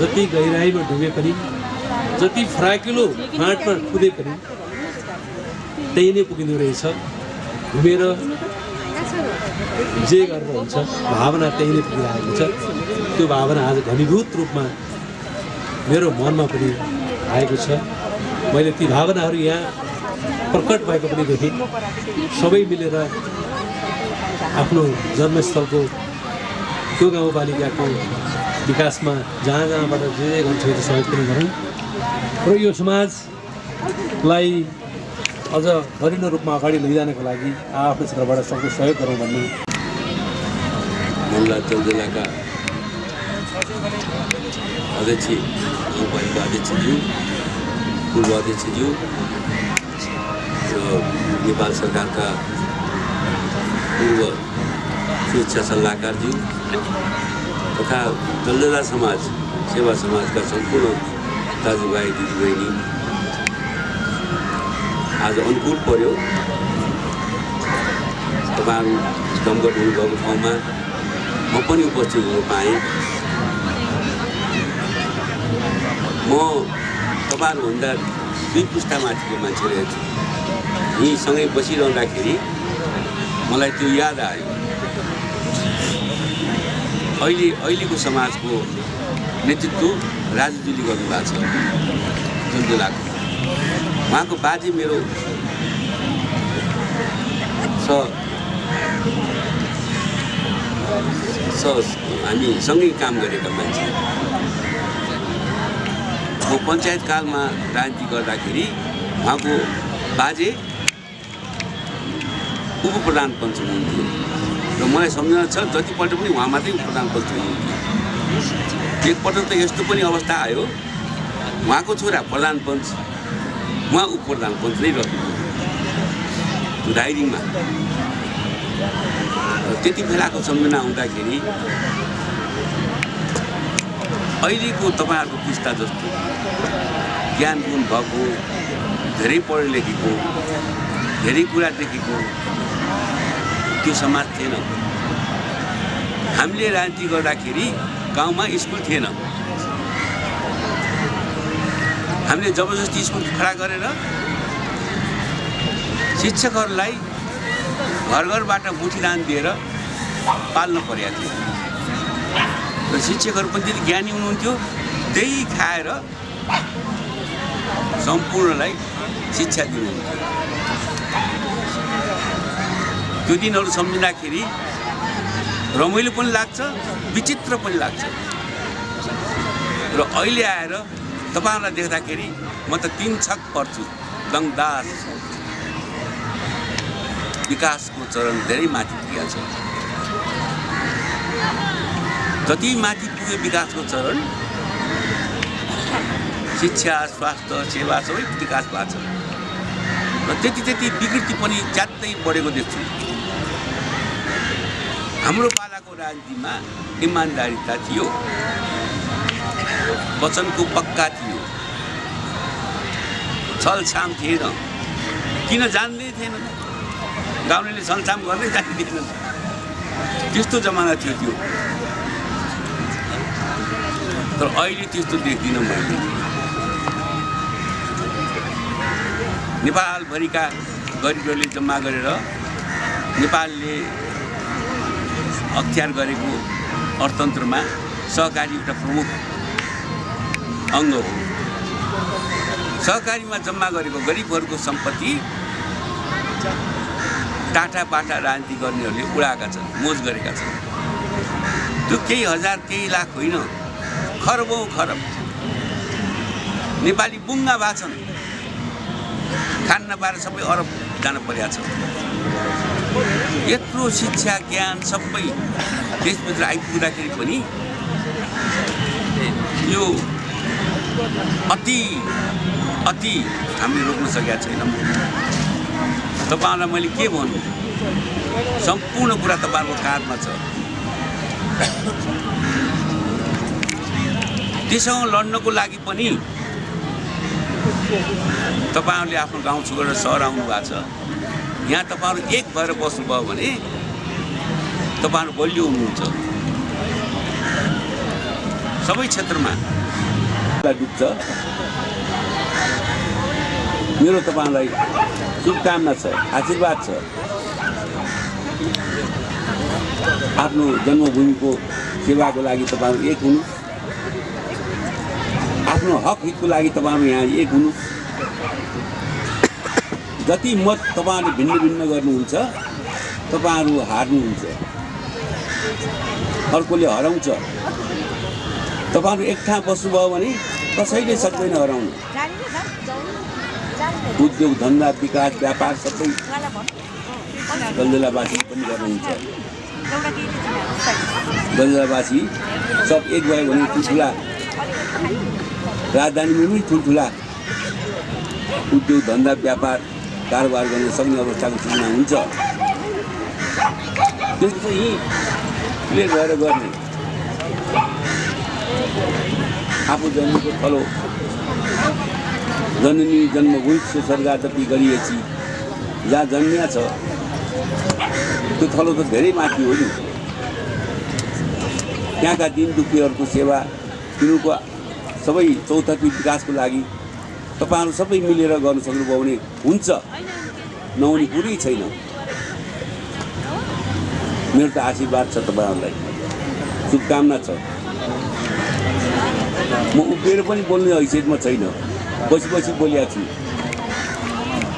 जति गहिराइमा डुबे पनि, जति फराकिलो फाँटमा कुदे पनि त्यही नै पुगिँदो रहेछ। घुमेर जे गरेर हुन्छ भावना त्यही नै पुगिरहेको छ। त्यो भावना आज घनीभूत रूपमा मेरो मनमा पनि आएको छ। मैले ती भावनाहरू यहाँ प्रकट भएको पनि देखेँ। सबै मिलेर आफ्नो जन्मस्थलको त्यो गाउँपालिकाको विकासमा जहाँ जहाँबाट जे जे गर्छ त्यो सहयोग पनि गरौँ र यो समाजलाई अझ दरिलो रूपमा अगाडि लैजानको लागि आफ्नो क्षेत्रबाट सक्दो सहयोग गरौँ भन्ने। मल्लाचौर जिल्लाका अध्यक्ष, गाउँपालिका अध्यक्षज्यू, पूर्व अध्यक्षज्यू र नेपाल सरकारका पूर्व सुरक्षा सल्लाहकारज्यू तथा दलदला समाज, सेवा समाजका सम्पूर्ण दाजुभाइ दिदीबहिनी, आज अनुकूल पर्यो तपाईँहरू जमघट हुनुभएको ठाउँमा म पनि उपस्थित हुन पाएँ। म तपाईँहरूभन्दा 2 पुस्ता माथिको मान्छे रहेछु। यहीँ सँगै बसिरहँदाखेरि मलाई त्यो याद आयो। अहिलेको समाजको नेतृत्व राजुजीले गर्नुभएको छ जुनजुलाको। उहाँको बाजे मेरो हामी सँगै काम गरेका मान्छे। म पञ्चायतकालमा राजनीति गर्दाखेरि उहाँको बाजे उप प्रधान पञ्च हुनुहुन्थ्यो र मलाई सम्झना छ जतिपल्ट पनि उहाँ मात्रै उप प्रधान पञ्च हुनुहुन्थ्यो। एकपल्ट त यस्तो पनि अवस्था आयो, उहाँको छोरा प्रधान पञ्च, उहाँ उप प्रधान पञ्च नै रहनु दाइरिङमा। त्यति बेलाको सम्झना हुँदाखेरि अहिलेको तपाईँहरूको पुस्ता जस्तो ज्ञान गुण भएको, धेरै पढे लेखेको, धेरै कुरा देखेको त्यो समाज थिएन। हामीले राजनीति गर्दाखेरि गाउँमा स्कुल थिएन। हामीले जबरजस्ती स्कुल खडा गरेर शिक्षकहरूलाई घर घरबाट मुठीदान दिएर पाल्न परेको थियो र शिक्षकहरू पनि त्यति ज्ञानी हुनुहुन्थ्यो, त्यही खाएर सम्पूर्णलाई शिक्षा दिनुहुन्थ्यो। त्यो दिनहरू सम्झिँदाखेरि रमाइलो पनि लाग्छ, विचित्र पनि लाग्छ। र अहिले आएर तपाईँहरूलाई देख्दाखेरि म त 3 छक पर्छु, दङदास। विकासको चरण धेरै माथि पुगेको छ। जति माथि पुग्यो विकासको चरण, शिक्षा, स्वास्थ्य, सेवा सबै विकास भएको छ र त्यति विकृति पनि ज्यादै बढेको देख्छु। हाम्रो पालाको राजनीतिमा इमान्दारिता थियो, वचनको पक्का थियो, छलछाम थिएन। किन जान्दै थिएन, गाउँलेले छलछाम गर्दै जान्दैन, त्यस्तो जमाना थियो त्यो। तर अहिले त्यस्तो देख्दिनँ मैले। नेपालभरिका गरिबहरूले जम्मा गरेर नेपालले अख्तियार गरेको अर्थतन्त्रमा सहकारी एउटा प्रमुख अङ्ग हो। सहकारीमा जम्मा गरेको गरिबहरूको सम्पत्ति टाटा बाटा राजनीति गर्नेहरूले उडाएका छन्, मोज गरेका छन्। त्यो केही हजार केही लाख होइन, खरबौँ खरब नेपाली बुङ्गा भएको छन्। खान नपाएर सबै अरब जान परेको छ। यत्रो शिक्षा ज्ञान सबै देशभित्र आइपुग्दाखेरि पनि यो अति हामीले रोक्न सकेका छैनौँ। तपाईँहरूलाई मैले के भन्नु, सम्पूर्ण कुरा तपाईँहरूको काँधमा छ। त्यससँग लड्नको लागि पनि तपाईँहरूले आफ्नो गाउँ छोडेर सहर आउनु भएको छ। यहाँ तपाईँहरू एक भएर बस्नुभयो भने तपाईँहरू बलियो हुनुहुन्छ। सबै क्षेत्रमा डुब्छ। मेरो तपाईँलाई शुभकामना छ, आशीर्वाद छ। आफ्नो जन्मभूमिको सेवाको लागि तपाईँहरू एक हुनु, आफ्नो हक हितको लागि तपाईँहरू यहाँ एक हुनु। जति मत तपाईँहरूले भिन्न भिन्न गर्नुहुन्छ तपाईँहरू हार्नुहुन्छ, अर्कोले हराउँछ। तपाईँहरू एक ठाउँ बस्नुभयो भने कसैले सक्दैन हराउनु। उद्योग धन्दा विकास व्यापार सबै गलदेलावासी पनि गर्नुहुन्छ। गलदेलावासी सब एक भयो भने ठुल्ठुला राजधानीमा पनि ठुल्ठुला उद्योग धन्दा व्यापार कारोबार गर्न सक्ने अवस्थाको सूचना हुन्छ। त्यो चाहिँ क्लियर भएर गर्ने। आफू जन्मेको थलो जननी जन्मभूमि स्वर्गादपि गरिएछि, जहाँ जन्मिया छ त्यो थलो त धेरै माथि हो नि। त्यहाँका दिन दुखीहरूको सेवा, तिनीहरूको सबै चौतर्फी विकासको लागि तपाईँहरू सबै मिलेर गर्न सक्नुभयो भने हुन्छ, नहुने कुरै छैन। मेरो त आशीर्वाद छ तपाईँहरूलाई, शुभकामना छ। म उभिएर पनि बोल्ने हैसियतमा छैन, बसी बोलिएको छु।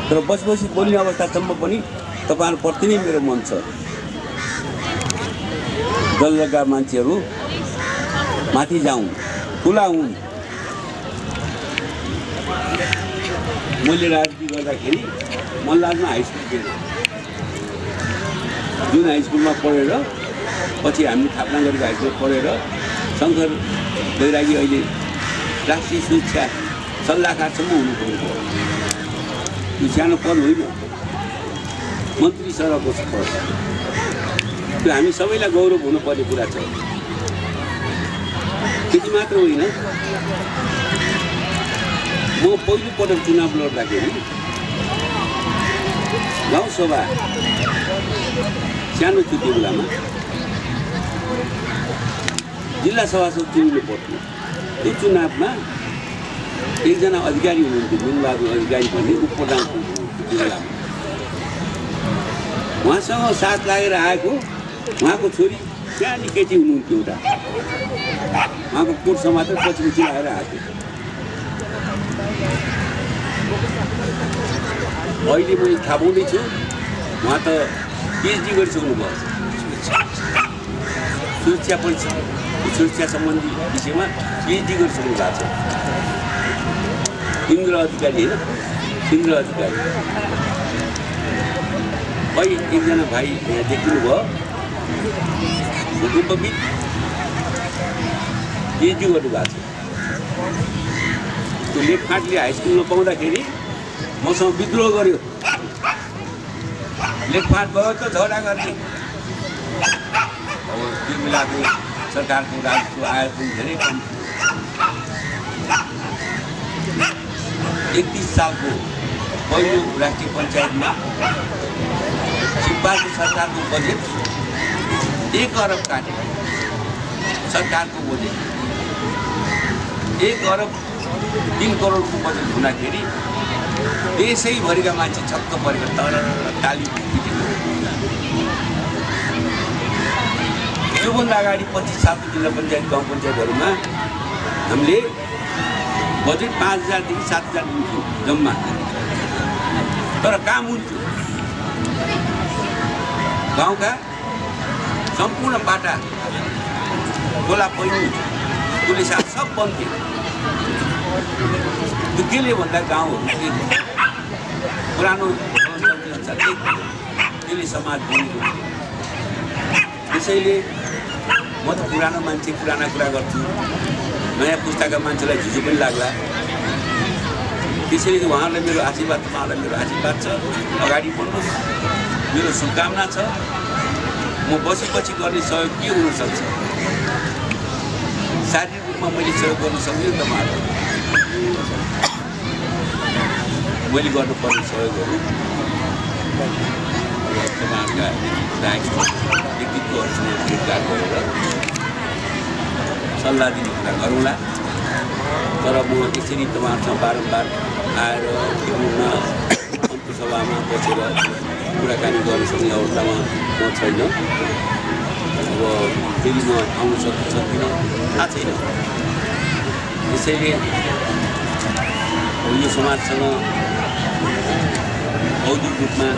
तर बसी बोल्ने अवस्थासम्म पनि तपाईँहरूप्रति नै मेरो मन छ। दलका मान्छेहरू माथि जाउँ, ठुला हुन्। मैले राजनीति गर्दाखेरि मल्लाजमा हाई स्कुल थिएन, जुन हाई स्कुलमा पढेर पछि हामीले स्थापना गरेको हाई स्कुल पढेर शङ्कर बैरागी अहिले राष्ट्रिय शिक्षा सल्लाहकारसम्म हुनु पऱ्यो। यो सानो पद होइन, मन्त्री सरको पद। त्यो हामी सबैलाई गौरव हुनुपर्ने कुरा छ। त्यति मात्र होइन, म पहिलोपटक चुनाव लड्दाखेरि गाउँसभा सानो थियो त्यो बेलामा, जिल्ला सभासद चुनिनु पर्थ्यो। त्यो चुनावमा एकजना अधिकारी हुनुहुन्थ्यो, मिनबहादुर अधिकारी भन्ने उपप्रधान हुनुहुन्थ्यो। उहाँसँग साथ लागेर आएको उहाँको छोरी सानी केटी हुनुहुन्थ्यो एउटा उहाँको कोट समातेर पछि लगाएर आएको अहिले मैले थाहा पाउँदैछु उहाँ त पिएचडी गरिसक्नुभयो सुरक्षा सम्बन्धी विषयमा पिएचडी गरिसक्नु भएको छ इन्द्र अधिकारी होइन इन्द्र अधिकारी भाइ एकजना भाइ यहाँ देखिनुभयो भूकम्पविद पिएचडी गर्नुभएको छ त्यो लेखपाटले हाई स्कुलमा पाउँदाखेरि मसँग विद्रोह गर्यो लेखपाट भयो त झगडा गर्ने अब त्यो बेलाको सरकारको राजस्व आय पनि धेरै कम थियो 31 सालको पहिलो राष्ट्रिय पञ्चायतमा सिब्बाको सरकारको बजेट 1 अरब काटे सरकारको बजेट 1 अरब 3 करोडको बजेट हुँदाखेरि देशैभरिका मान्छे छक्क परेर तर ताली पिटेको योभन्दा अगाडि 25 सालको जिल्ला पञ्चायत गाउँ पञ्चायतहरूमा हामीले बजेट 5,000 देखि 7,000 दिन्थ्यौँ जम्मा तर काम हुन्थ्यो गाउँका सम्पूर्ण बाटा खोला पहिरो पुलिस सब बन्द थियो त्यो केले भन्दा गाउँहरू पुरानो त्यसले समाज बनेको त्यसैले म त पुरानो मान्छे पुराना कुरा गर्छु नयाँ पुस्ताका मान्छेलाई झुझो पनि लाग्ला त्यसैले उहाँहरूलाई मेरो आशीर्वाद उहाँलाई मेरो आशीर्वाद छ अगाडि बढ्नुहोस् मेरो शुभकामना छ म बसेपछि गर्ने सहयोग के हुनसक्छ शारीरिक रूपमा मैले सहयोग गर्न सक्दिनँ तपाईँहरूलाई मैले गर्नुपर्ने सहयोगहरू तपाईँहरूका व्यक्तित्वहरूसँग भेटघाट गरेर सल्लाह दिने कुरा गरौँला तर म यसरी तपाईँहरूसँग बारम्बार आएर अन्तसभामा बसेर कुराकानी गर्न सक्ने अवस्थामा म छैन अब फेरि म आउन सक्दिनँ थाहा छैन त्यसैले यो समाजसँग बौद्धिक रूपमा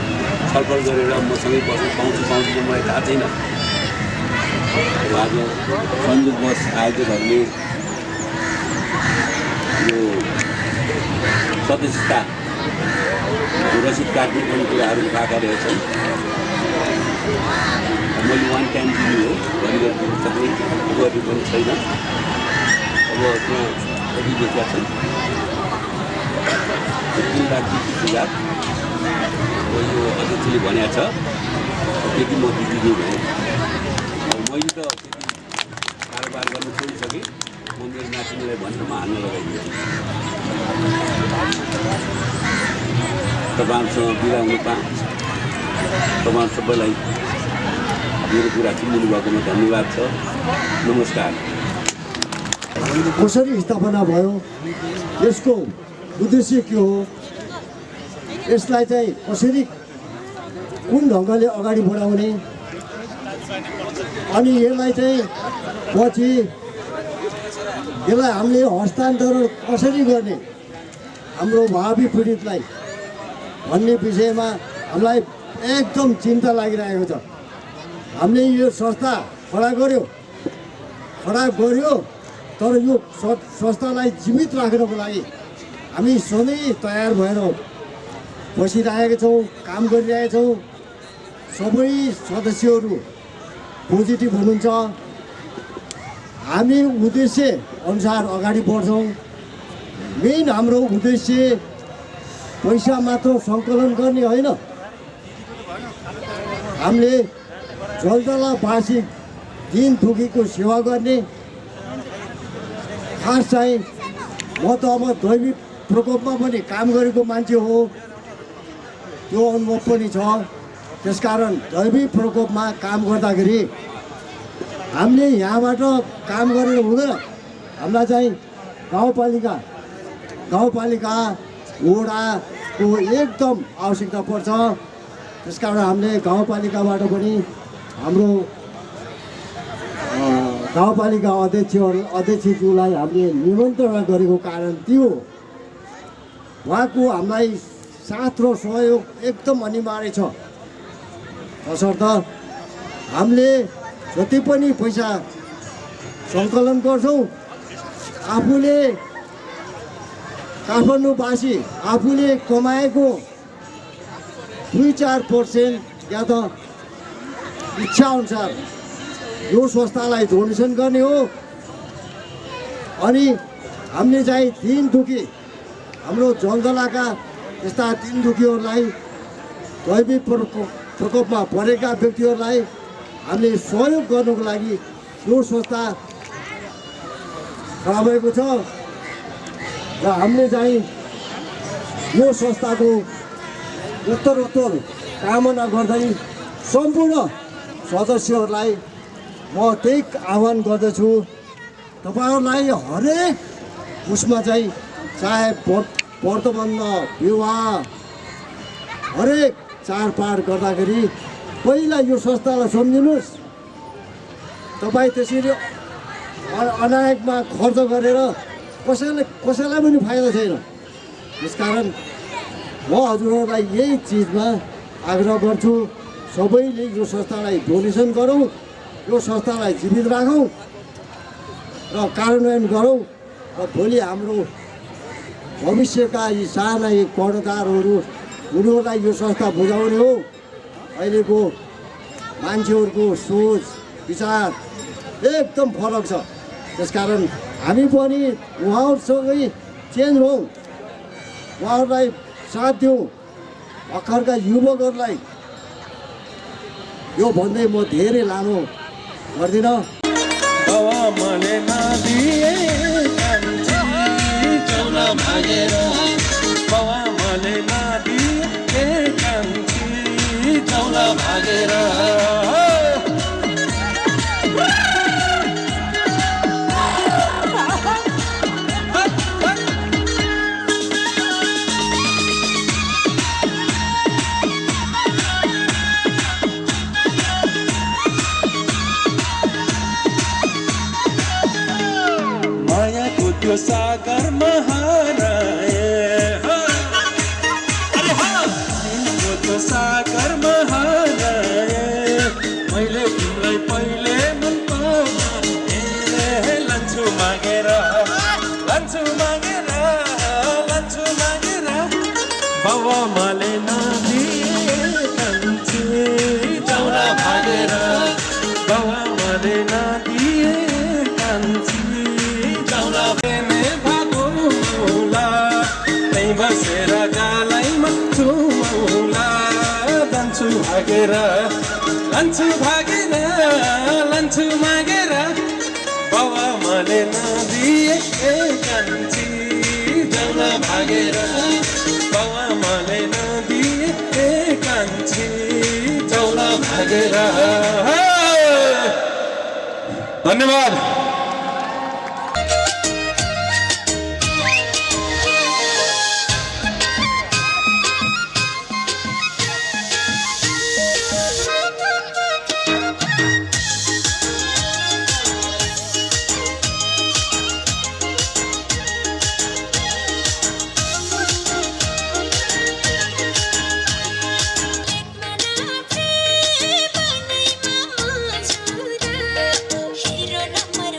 छलफल गरेर मसँगै बस्न पाउँछु मलाई थाहा छैन आज संयोगवश आयोजकहरूले यो सदस्यता रसिद काट्ने पनि कुराहरू पाएका रहेछन् मैले वान टाइम दिनु हो घरिघरि दिन सक्ने गर्ने पनि छैन अब त्यहाँ कति लेखेका छन् 3,30,000 यो अध्यक्षले भनेको छ त्यति म दिदिनु भने मैले त त्यति कारोबार गर्न छोडिसकेँ म मेरो नातिनीलाई भनेर म हान्न लगाइदिएँ तपाईँहरूसँग बिदा हुन तपाईँहरू सबैलाई मेरो कुरा सुनिदिनु भएकोमा धन्यवाद छ नमस्कार कसरी स्थापना भयो यसको उद्देश्य के हो यसलाई चाहिँ कसरी कुन ढङ्गले अगाडि बढाउने अनि यसलाई चाहिँ पछि यसलाई हामीले हस्तान्तरण कसरी गर्ने हाम्रो भावी पीडितलाई भन्ने विषयमा हामीलाई एकदम चिन्ता लागिरहेको छ हामीले यो संस्था खडा गर्यो तर यो संस्थालाई जीवित राख्नको लागि हामी सधैँ तयार भएर बसिरहेका छौँ काम गरिरहेका छौँ सबै सदस्यहरू पोजिटिभ हुनुहुन्छ हामी उद्देश्य अनुसार अगाडि बढ्छौँ मेन हाम्रो उद्देश्य पैसा मात्र सङ्कलन गर्ने होइन हामीले जलजलावासी दिन थुकीको सेवा गर्ने खास चाहिँ म त अब दैविक प्रकोपमा पनि काम गरेको मान्छे हो त्यो अनुभव पनि छ त्यसकारण दैविक प्रकोपमा काम गर्दाखेरि हामीले यहाँबाट काम गरेर हुँदैन हामीलाई चाहिँ गाउँपालिका वडाको एकदम आवश्यकता पर्छ त्यसकारण हामीले गाउँपालिकाबाट पनि हाम्रो गाउँपालिका अध्यक्षज्यूलाई हामीले निमन्त्रणा गरेको कारण त्यो उहाँको हामीलाई साथ र सहयोग एकदम अनिवार्य छ। तसर्थ हामीले जति पनि पैसा सङ्कलन गर्छौँ आफूले काठमाडौँवासी आफूले कमाएको 2-4% या त इच्छाअनुसार यो संस्थालाई डोनेसन गर्ने हो। अनि हामीले चाहिँ दीन दुखी हाम्रो जनजलाका यस्ता दीन दुखीहरूलाई दैविक प्रकोपमा परेका व्यक्तिहरूलाई हामीले सहयोग गर्नुको लागि यो संस्था खडा भएको छ र हामीले चाहिँ यो संस्थाको उत्तरोत्तर कामना गर्दै सम्पूर्ण सदस्यहरूलाई म त्यही आह्वान गर्दछु तपाईँहरूलाई हरेक उसमा चाहिँ चाहे वर्तमानमा विवाह हरेक चाडबाड गर्दाखेरि पहिला यो संस्थालाई सम्झिनुहोस्। तपाईँ त्यसरी अनायकमा खर्च गरेर कसैलाई पनि फाइदा छैन। त्यसकारण म हजुरहरूलाई यही चिजमा आग्रह गर्छु सबैले यो संस्थालाई डोनेसन गरौँ, यो संस्थालाई जीवित राखौँ र कार्यान्वयन गरौँ र भोलि हाम्रो भविष्यका यी साना यी कर्णधारहरू उनीहरूलाई यो संस्था बुझाउने हो। अहिलेको मान्छेहरूको सोच विचार एकदम फरक छ। त्यसकारण हामी पनि उहाँहरूसँगै चेन्ज हौँ, उहाँहरूलाई साथ दिउँ। भर्खरका युवकहरूलाई यो भन्दै म धेरै लामो गर्दिनँ। त्यो सागर महाराय त्यो सागर महाराय मैले तिमीलाई पहिले मन लान्छु मागेर बाबा माले नदिए कान्छी जाउला भागेर बाबा माले नदिए कान्छी बसेर गालैमा चुमौला लान्छु भागेर मागेर बाबा माले नदिए कान्छी जाउला भागेर बाबा माले नदिए कान्छी जाउला भागेर। धन्यवाद। हेर न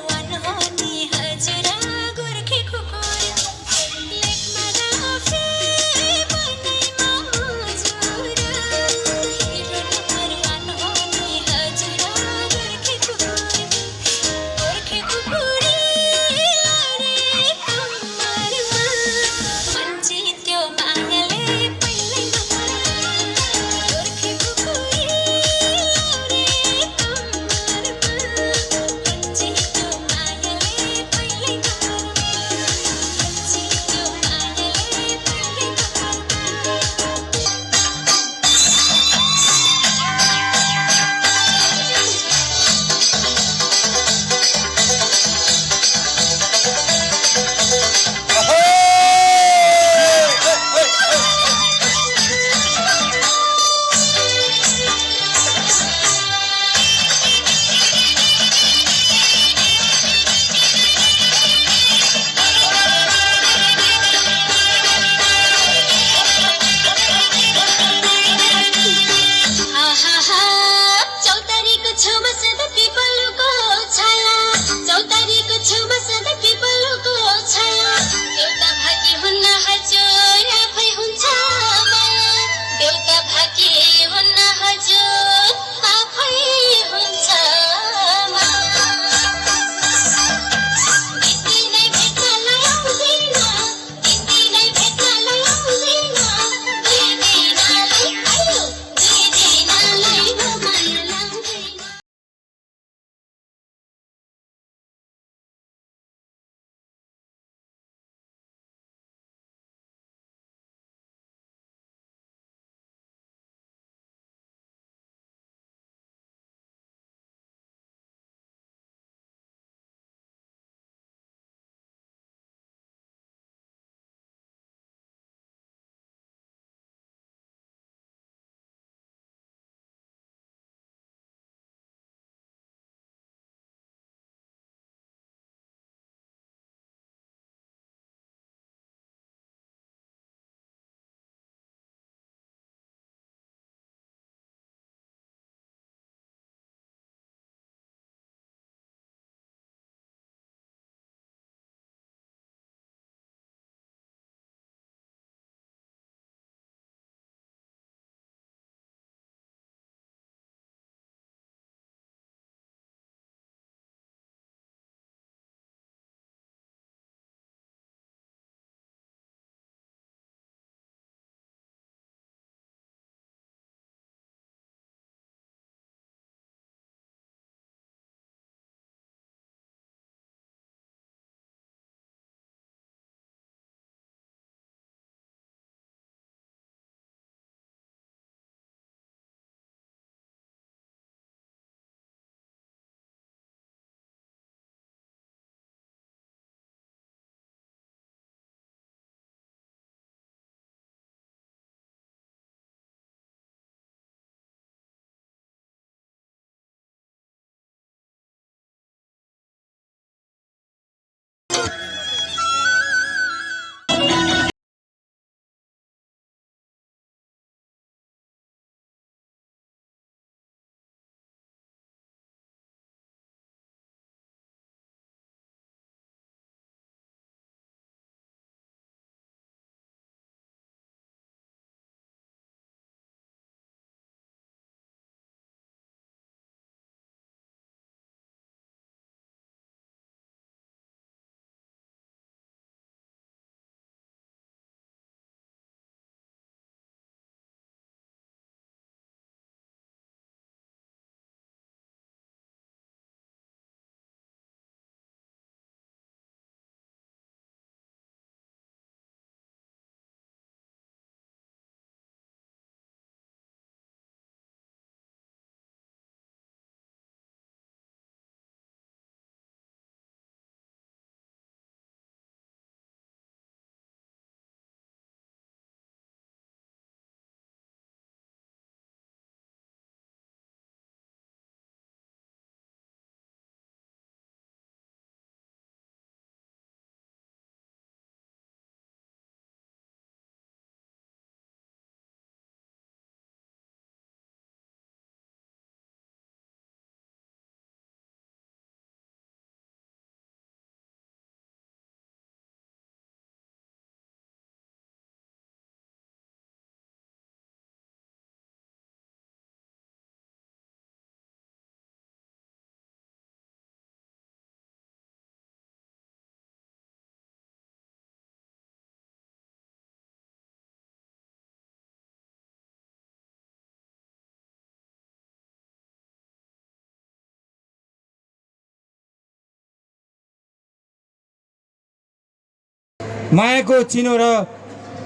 मायाको चिनो र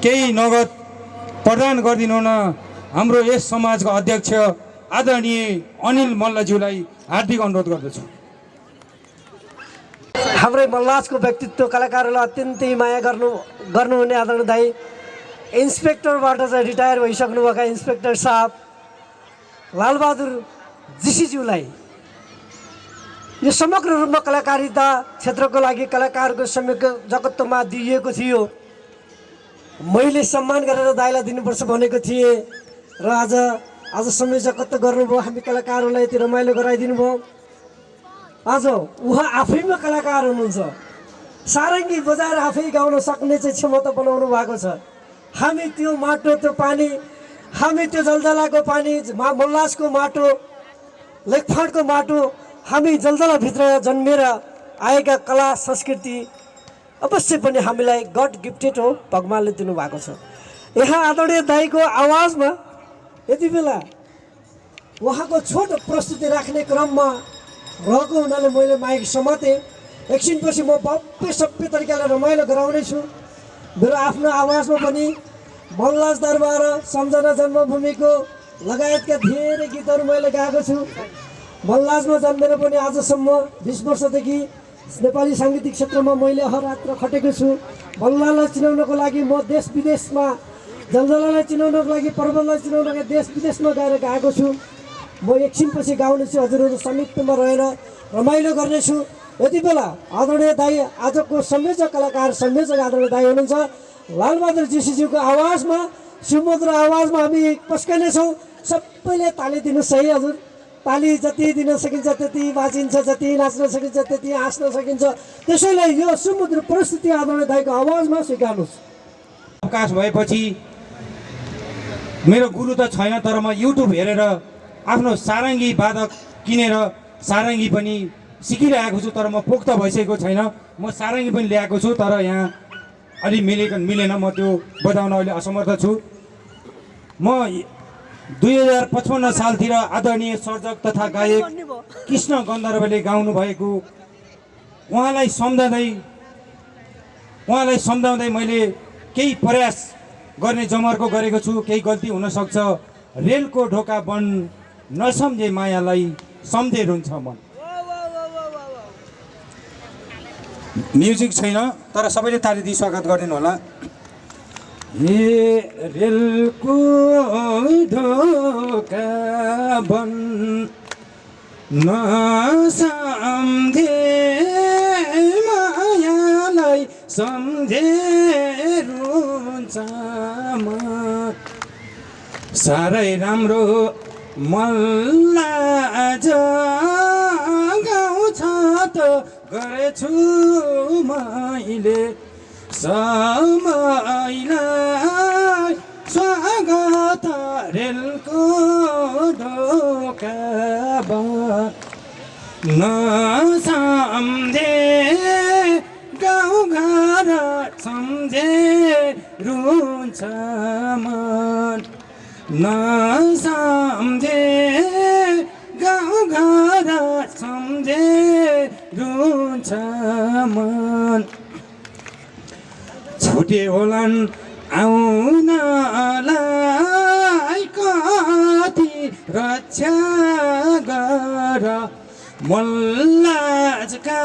केही नगद प्रदान गरिदिनु न हाम्रो यस समाजका अध्यक्ष आदरणीय अनिल मल्लज्यूलाई हार्दिक अनुरोध गर्दछु। हाम्रै मल्लाजको व्यक्तित्व कलाकारहरूलाई अत्यन्तै माया गर्नुहुने आदरणीय दाई इन्सपेक्टरबाट चाहिँ रिटायर भइसक्नुभएका इन्सपेक्टर साहब लालबहादुर जीसीज्यूलाई यो समग्र रूपमा कलाकारिता क्षेत्रको लागि कलाकारको संयोजकत्वमा दिइएको थियो। मैले सम्मान गरेर दाइलाई दिनुपर्छ भनेको थिएँ र आज संयोजकत्व गर्नुभयो। हामी कलाकारहरूलाई यति रमाइलो गराइदिनु भयो। आज उहाँ आफैमा कलाकार हुनुहुन्छ। सारङ्गी बजाएर आफै गाउन सक्ने चाहिँ क्षमता बनाउनु भएको छ। हामी त्यो माटो त्यो पानी हामी त्यो जलजलाको पानी मल्लासको माटो लेखफाँटको माटो हामी जलजलाभित्र जन्मेर आएका कला संस्कृति अवश्य पनि हामीलाई गड गिफ्टेड हो, भगवान्ले दिनुभएको छ। यहाँ आदरणीय दाईको आवाजमा यति बेला उहाँको छोटो प्रस्तुति राख्ने क्रममा रहेको हुनाले मैले माइक समातेँ। एकछिनपछि म भव्य सभ्य तरिकाले रमाइलो गराउनेछु। मेरो आफ्नो आवाजमा पनि मल्लास दरबार सम्झना जन्मभूमिको लगायतका धेरै गीतहरू मैले गाएको छु। मल्लासमा जन्मेर पनि आजसम्म 20 वर्षदेखि नेपाली साङ्गीतिक क्षेत्रमा मैले अहरात्र खटेको छु। मल्लालाई चिनाउनको लागि म देश विदेशमा जलजलालाई चिनाउनको लागि पर्वतलाई चिनाउनको लागि देश विदेशमा गएर गाएको छु। म एकछिनपछि गाउनेछु, हजुरहरू समीपमा रहेर रमाइलो गर्नेछु। यति बेला आदरणीय दाई आजको संयोजक कलाकार संयोजक आदरणीय दाई हुनुहुन्छ। लालबहादुर जीसीज्यूको आवाजमा सुमधुर आवाजमा हामी पस्कनेछौँ। सबैले ताली दिनुहोस् है हजुर। ताली जति दिन सकिन्छ त्यति बाँचिन्छ, जति नाच्न सकिन्छ त्यति हाँस्न सकिन्छ। त्यसैले यो सुमधुर परिस्थिति आदरणीय दाईको आवाजमा स्वीकार्नुहोस्। अवकाश भएपछि मेरो गुरु त छैन, तर म युट्युब हेरेर आफ्नो सारङ्गी वादक किनेर सारङ्गी पनि सिकिरहेको छु। तर म पोख्त भइसकेको छैन। म सारङ्गी पनि ल्याएको छु, तर यहाँ अलि मिलेन। म त्यो बजाउन अहिले असमर्थ छु। म 2055 सालतिर आदरणीय सर्जक तथा गायक कृष्ण गन्धर्वले गाउनु भएको उहाँलाई सम्झाउँदै मैले केही प्रयास गर्ने जमर्को गरेको छु। केही गल्ती हुनसक्छ। रेलको ढोका बन्द नसम्झे मायालाई सम्झे रुन्छ मन। म्युजिक छैन, तर सबैले ताली दिई स्वागत गरिदिनु होला। हे रेलको ढोका बन्द नसम्झे मायालाई सम्झे रुन्छ मन। साह्रै राम्रो मल्लाज गाउँछ त गरेछु मैले समयलाई स्वागत। रेलको ढोका बन्द नसम्झे गाउँघर सम्झे रुन्छ मन। नसम्झे गाउँघर सम्झे रुन्छ मन। छुटे होलान् आउनलाई कति रक्षा गर मल्लाजका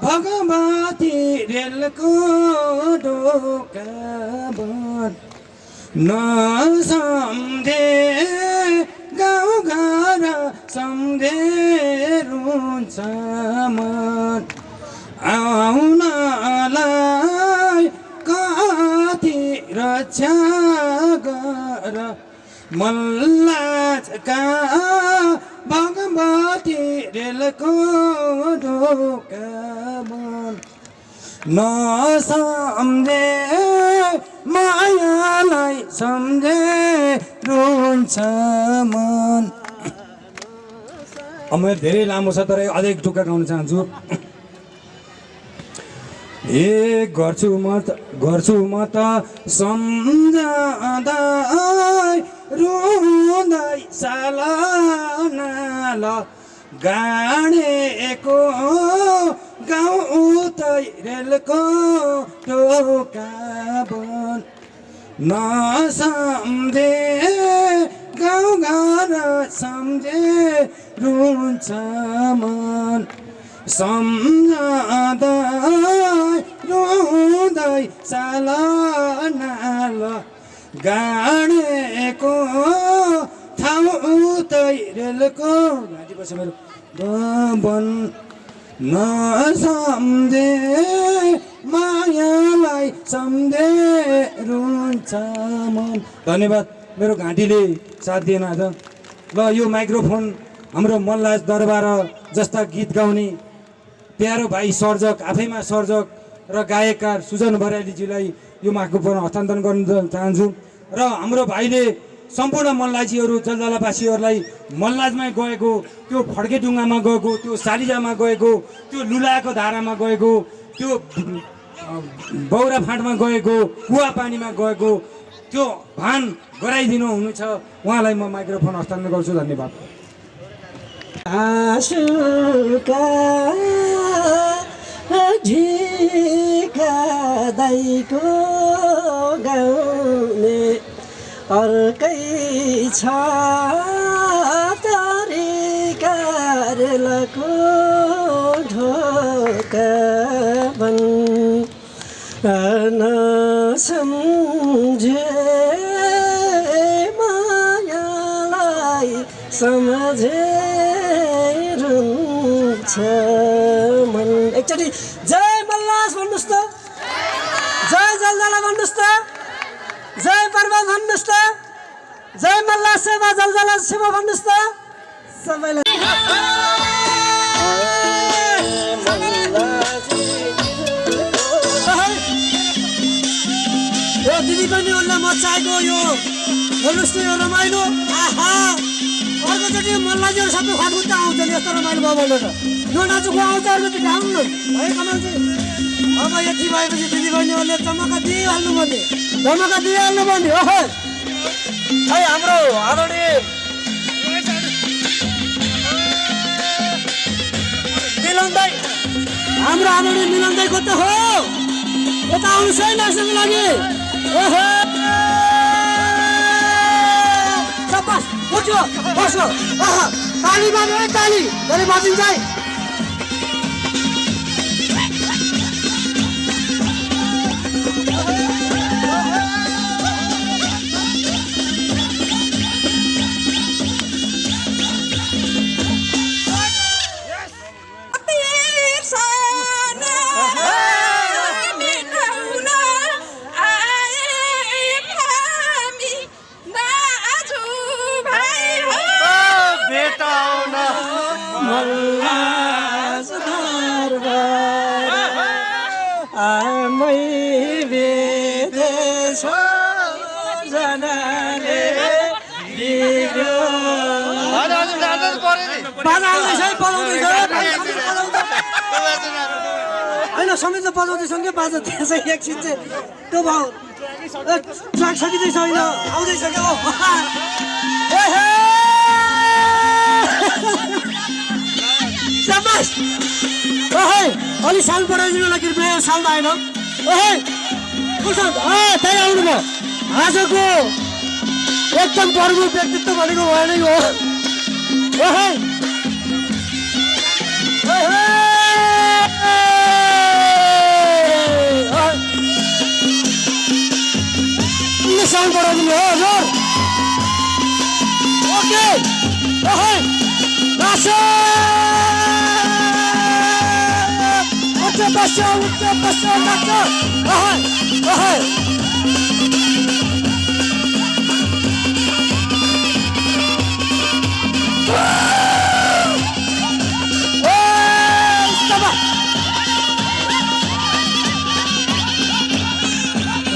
भगवती रेलको ढोका बन्द नसम्झे गाउँघर सम्झे रुन्छ मन। आउनलाई कति रक्षा गर मल्लाजका भगवती रेलको ढोका बन्द नसम्झे मायालाई सम्झे रुन्छ मन। अब मेरो धेरै लामो छ, तर अझै एक टुक्का गाउन चाहन्छु। गर्छु म त सम्झँदै रुँदै साला नाल गाडेको गाउँ तै रेलको टोका बन नसम्झे गाउँ घर सम्झे रुन्छ मन सम्झँदै रुँदै साल नाल गाडेको ठाउँ तै रेलको घाँटीपछि मेरो बन नसम्झे मायालाई सम्झे रुन्छ मन। धन्यवाद। मेरो घाँटीले साथ दिएन आज। ल यो माइक्रोफोन हाम्रो मल्लाज दरबार जस्ता गीत गाउने प्यारो भाइ सर्जक आफैमा सर्जक र गायककार सुजन बराइलीज्यूलाई यो माइक्रोफोन हस्तान्तरण गर्न चाहन्छु। र हाम्रो भाइले सम्पूर्ण मल्लाजीहरू जलजलावासीहरूलाई मल्लाजमा गएको त्यो फड्केढुङ्गामा गएको त्यो सालिजामा गएको त्यो लुलाको धारामा गएको त्यो बौरा फाँटमा गएको कुवा पानीमा गएको त्यो भान गराइदिनु हुनुहुन्छ। उहाँलाई म माइक्रोफोन हस्तान्तरण गर्छु। धन्यवाद। आँसुका ढिका दाइको गाउने अर्कै छ तरिका रेलको ढोका बन नसम्झे मायालाई सम्झे रुन्छ मन। एकचोटि जय मल्लास भन्नुहोस् त, जय जलजला भन्नुहोस् त, जय पर्वत भन्नुहोस् त, जय मल्लास सेवा जलजला सेवा भन्नुहोस् त सबैलाई। यो दिदी बहिनीहरूलाई मचाएको यो हेर्नुहोस् त यो रमाइलो। आहा अर्कोचोटि मल्लाजीहरू सबै खटखुट्टा आउँछन् यस्तो रमाइलो भयो भनेर यो नाचुको आउँछ अर्कोचोटि आउनु है कमाल चाहिँ। अब यति भएपछि दिदी बहिनीहरूले चमक्का दिइहाल्नु पर्ने, धमक्का दिइहाल्नु पर्ने। ओहो है हाम्रो आदरणीय मिलन दाइ, हाम्रो आदरणीय मिलन दाइ कता हो? यता आउनुहोस् है नाच्नको लागि। ओहो बस उठ्यो बस्यो। ताली मार्नु है, ताली धेरै बजिन्छ है। होइन समेत बजाउँदैछन् कि बाजा त्यसै एकछिन चाहिँ त्यो भाउ ट्र्याक सकिँदैछ होइन आउँदैछ क्या हो। अलिक साउन्ड बढाइदिनु लागि साउन्ड आएन। त्यही आउनुभयो। आजको एकदम प्रमुख व्यक्तित्व भनेको भएन हो। साउन्ड बढाइदिनु हो हजुर। ओके उच्च बस्यो नाच्छ।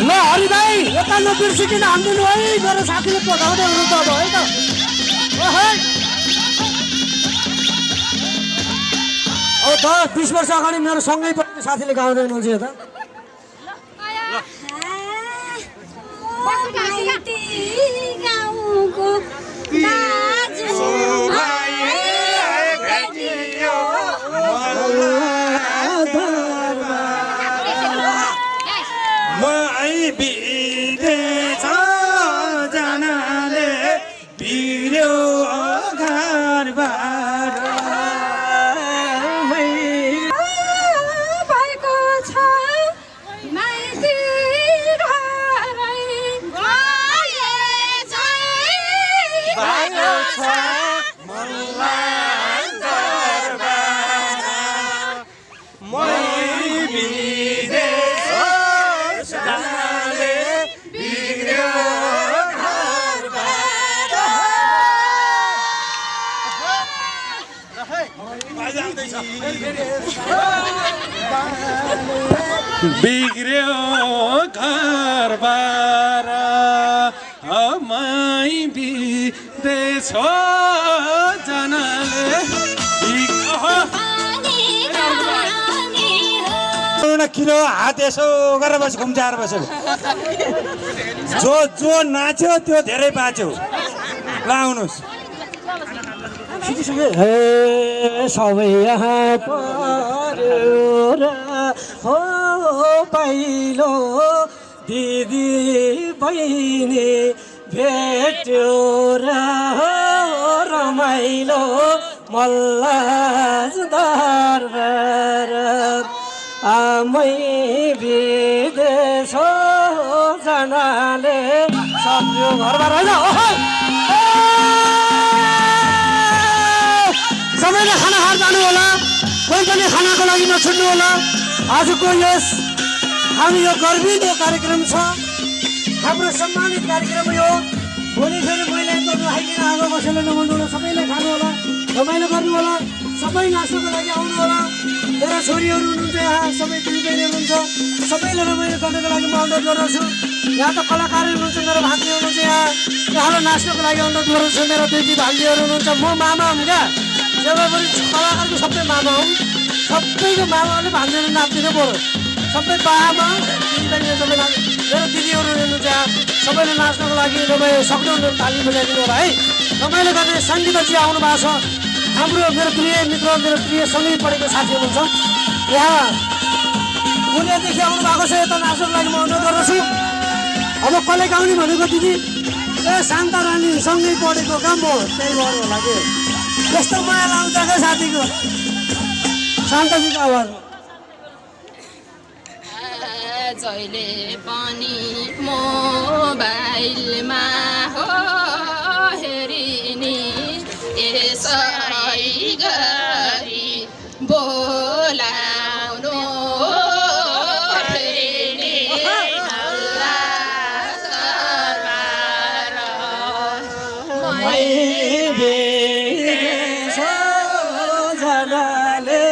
ल हरि भाइ यता नबिर्सिकन हानिदिनु है, मेरो साथीले पठाउँदै हुनुहुन्छ अब है त। अब 10-20 वर्ष अगाडि मेरो सँगै पढ्ने साथीले गाउँदै हुनुहुन्छ यता। विदेश जानाले बिग्रियो घरबार भएको छ माइती घरै भएको छ मल्लान दरबार मै विदेश जानाले बिग्रियो बिग्रियो घरबार मै विदेश जानाले किलो हात यसो गरेर बस घुम्चाएर बस्यो जो नाच्यो त्यो धेरै बाँच्यो ल आउनुहोस् हे सबै यहाँ पर्यो र हो पहिलो दिदी बहिनी भेट्यो र हो रमाइलो मल्लाज दरबार आमै विदेश जानाले सक्यो घरबार होइन सबैले खाना खाएर जानु होला कोही पनि खानाको लागि नछुट्नु होला आजको यस हामी यो गर्विलो कार्यक्रम छ हाम्रो सम्मानित कार्यक्रम यो भोलि फेरि मैले राखिदिन आगो कसैले नभन्नु होला सबैले खानु होला रमाइलो गर्नु होला सबै नाच्नुको लागि आउनु होला मेरा छोरीहरू हुनुहुन्छ यहाँ सबै दिदीबहिनी हुनुहुन्छ सबैले रमाइलो गर्नको लागि म अनुरोध गर्दछु यहाँ त कलाकारहरू हुनुहुन्छ मेरो भान्जी हुनुहुन्छ यहाँलाई नाच्नको लागि अनुरोध गर्दछु मेरो दिदी भान्जीहरू हुनुहुन्छ म मामा हुँ क्या जब पनि कलाकारको सबै मामा हुँ सबैको मामाले भान्जीहरू नाच्दिनु पऱ्यो सबै बाबा दिदीबहिनी सबै मेरो दिदीहरू हुनुहुन्छ यहाँ सबैले नाच्नको लागि तपाईँ सक्नुहुन्छ ताली बजाइदिनु होला है रमाइलो गर्ने सङ्गीतजी आउनु भएको छ हाम्रो मेरो प्रिय मित्र मेरो प्रिय सँगै पढेको साथी हुनुहुन्छ यहाँ पुण्यादेखि आउनु भएको छ यता नाच्नको लागि म अनुरोध गर्दछु अब कसले गाउने भनेको दिदी ए शान्ता रानी सँगै पढेको काम म त्यही गर्नु होला कि यस्तो माया लाउँछ क्या साथीको शान्ताजीको आवाज जहिले पनि मोबाइलमा हो हेरिनी यसै गरी बोलाउनु फेरि हल्ला सरबार मै विदेश जानाले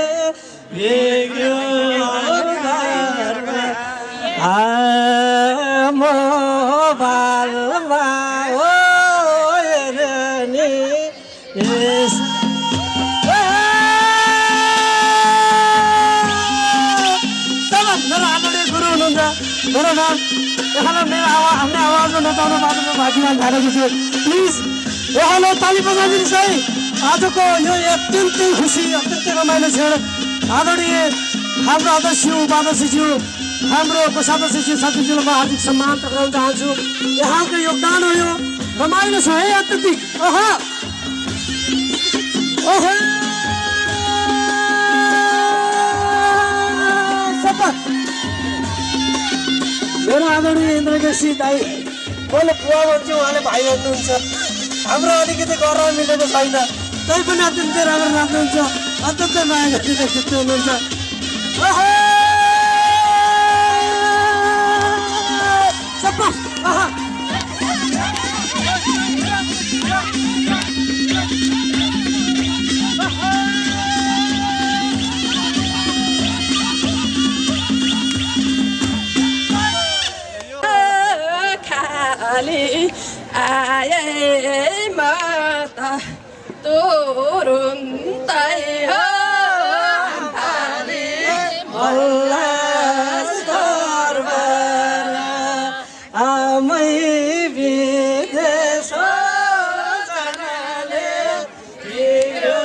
बिग्रियो मोबाइलमा हेर्ने मेरो आदरणीय गुरु हुनुहुन्छ मेरो नाम यहाँलाई मेरो आफ्नो आवाजमा नचाउनु बाटोमा भागीमान थालेको छु प्लिज यहाँलाई ताली बजाइदिनुहोस् है आजको यो अत्यन्तै खुसी अत्यन्तै रमाइलो क्षण आदरणीय हाम्रो अध्यक्षज्यू उपाध्यक्षज्यू हाम्रो कोषाध्यक्षज्यू साथीज्यूलाई म हार्दिक सम्मान टक्राउन चाहन्छु यहाँको योगदान हो यो रमाइलो छ है अत्यधिक मेरो आदरणीय इन्द्रकेशी दाई मैले बुवा भन्छु उहाँले भाइ भन्नुहुन्छ हाम्रो अलिकति गर्न मिलेको छैन तै पनि अत्यन्तै राम्रो नाच्नुहुन्छ अत्यन्तै माया गर्ने व्यक्तित्व हुनुहुन्छ खाली आए माता तुरुन्तै हो मल्लाज दरबार आमै विदेश जानाले बिग्रियो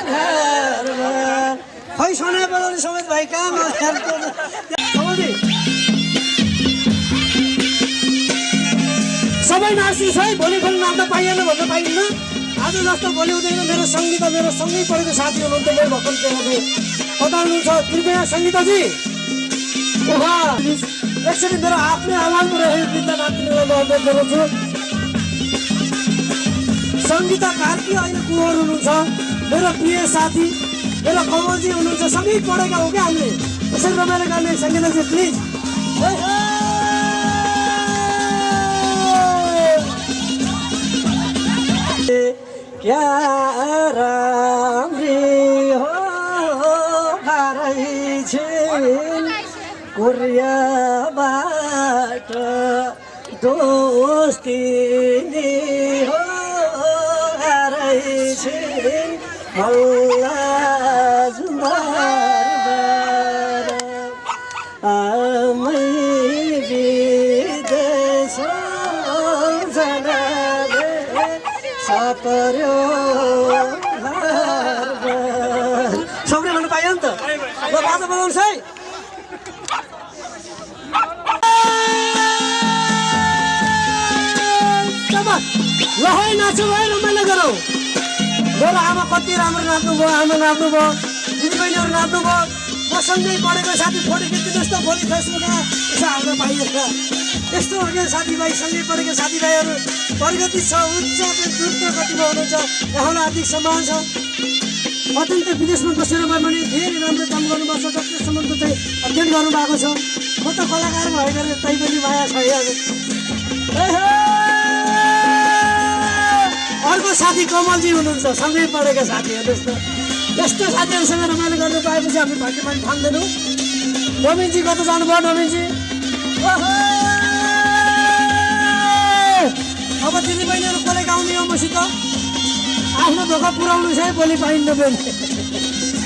घरबार खै सनाइ बजाउने समेत भाइ कहाँ नाच्नुहोस् है, भोलि फेरि नाच्न पाइएन भन्न पाइन्न। आज जस्तो भोलि हुँदैन। मेरो सङ्गीता मेरो सँगै पढेको साथी हुनुहुन्थ्यो, मैले भर्खर देखाएको कता हुनुहुन्छ कृपया सङ्गीताजी उहाँ एकचोटि मेरो आफ्नै आवाजमा रहेको गीतलाई नाच्नुलाई म अनुरोध गराउँछु। सङ्गीता कार्की अहिले कुँवर हुनुहुन्छ, मेरो प्रिय साथी मेरो कमलजी हुनुहुन्छ, सँगै पढेका हो क्या हामीले। यसरी रमाइलो गर्ने सङ्गीताजी प्लिज। क्या राम्री हो भारै छिन् कोरियाबाट दोस्ती हो भारै छिन् मल्ला जुम्बारबाट आमै विदेश जानाले सापर्यो सबले भन्नु पाइयो नि त। ल बाजा बजाउनुहोस् है। ल है नाचौँ है, रमाइलो गरौँ। मेरो आमा कति राम्रो नाच्नुभयो, आमा नाच्नुभयो, दिदीबहिनीहरू नाच्नुभयो। मसँगै पढेको साथी फोटो खिचिदिनुहोस् त भोलि फेसबुकमा यसो हाल्न पाइन्छ। यस्तो खालको साथीभाइ सँगै पढेको साथीभाइहरू प्रगति छ, उच्च द्रुत गतिमा हुनुहुन्छ। यहाँलाई हार्दिक सम्मान छ। अत्यन्त विदेशमा बसेर भए पनि धेरै राम्रो काम गर्नुभएको छ। डक्टरसम्मको चाहिँ अध्ययन गर्नुभएको छ। म त कलाकार भएर तै पनि माया छ। अर्को साथी कमलजी हुनुहुन्छ, सँगै पढेका साथी हेर्नुहोस् त। यस्तो साथीहरूसँग रमाइलो गर्न पाएपछि हामी भाग्यमानी ठान्दैनौँ। नवीनजी कता जानुभयो नवीनजी? अब दिदीबहिनीहरू कसले गाउने हो मसित? आफ्नो धोका पुऱ्याउनु छ है, भोलि पाइन्न पनि।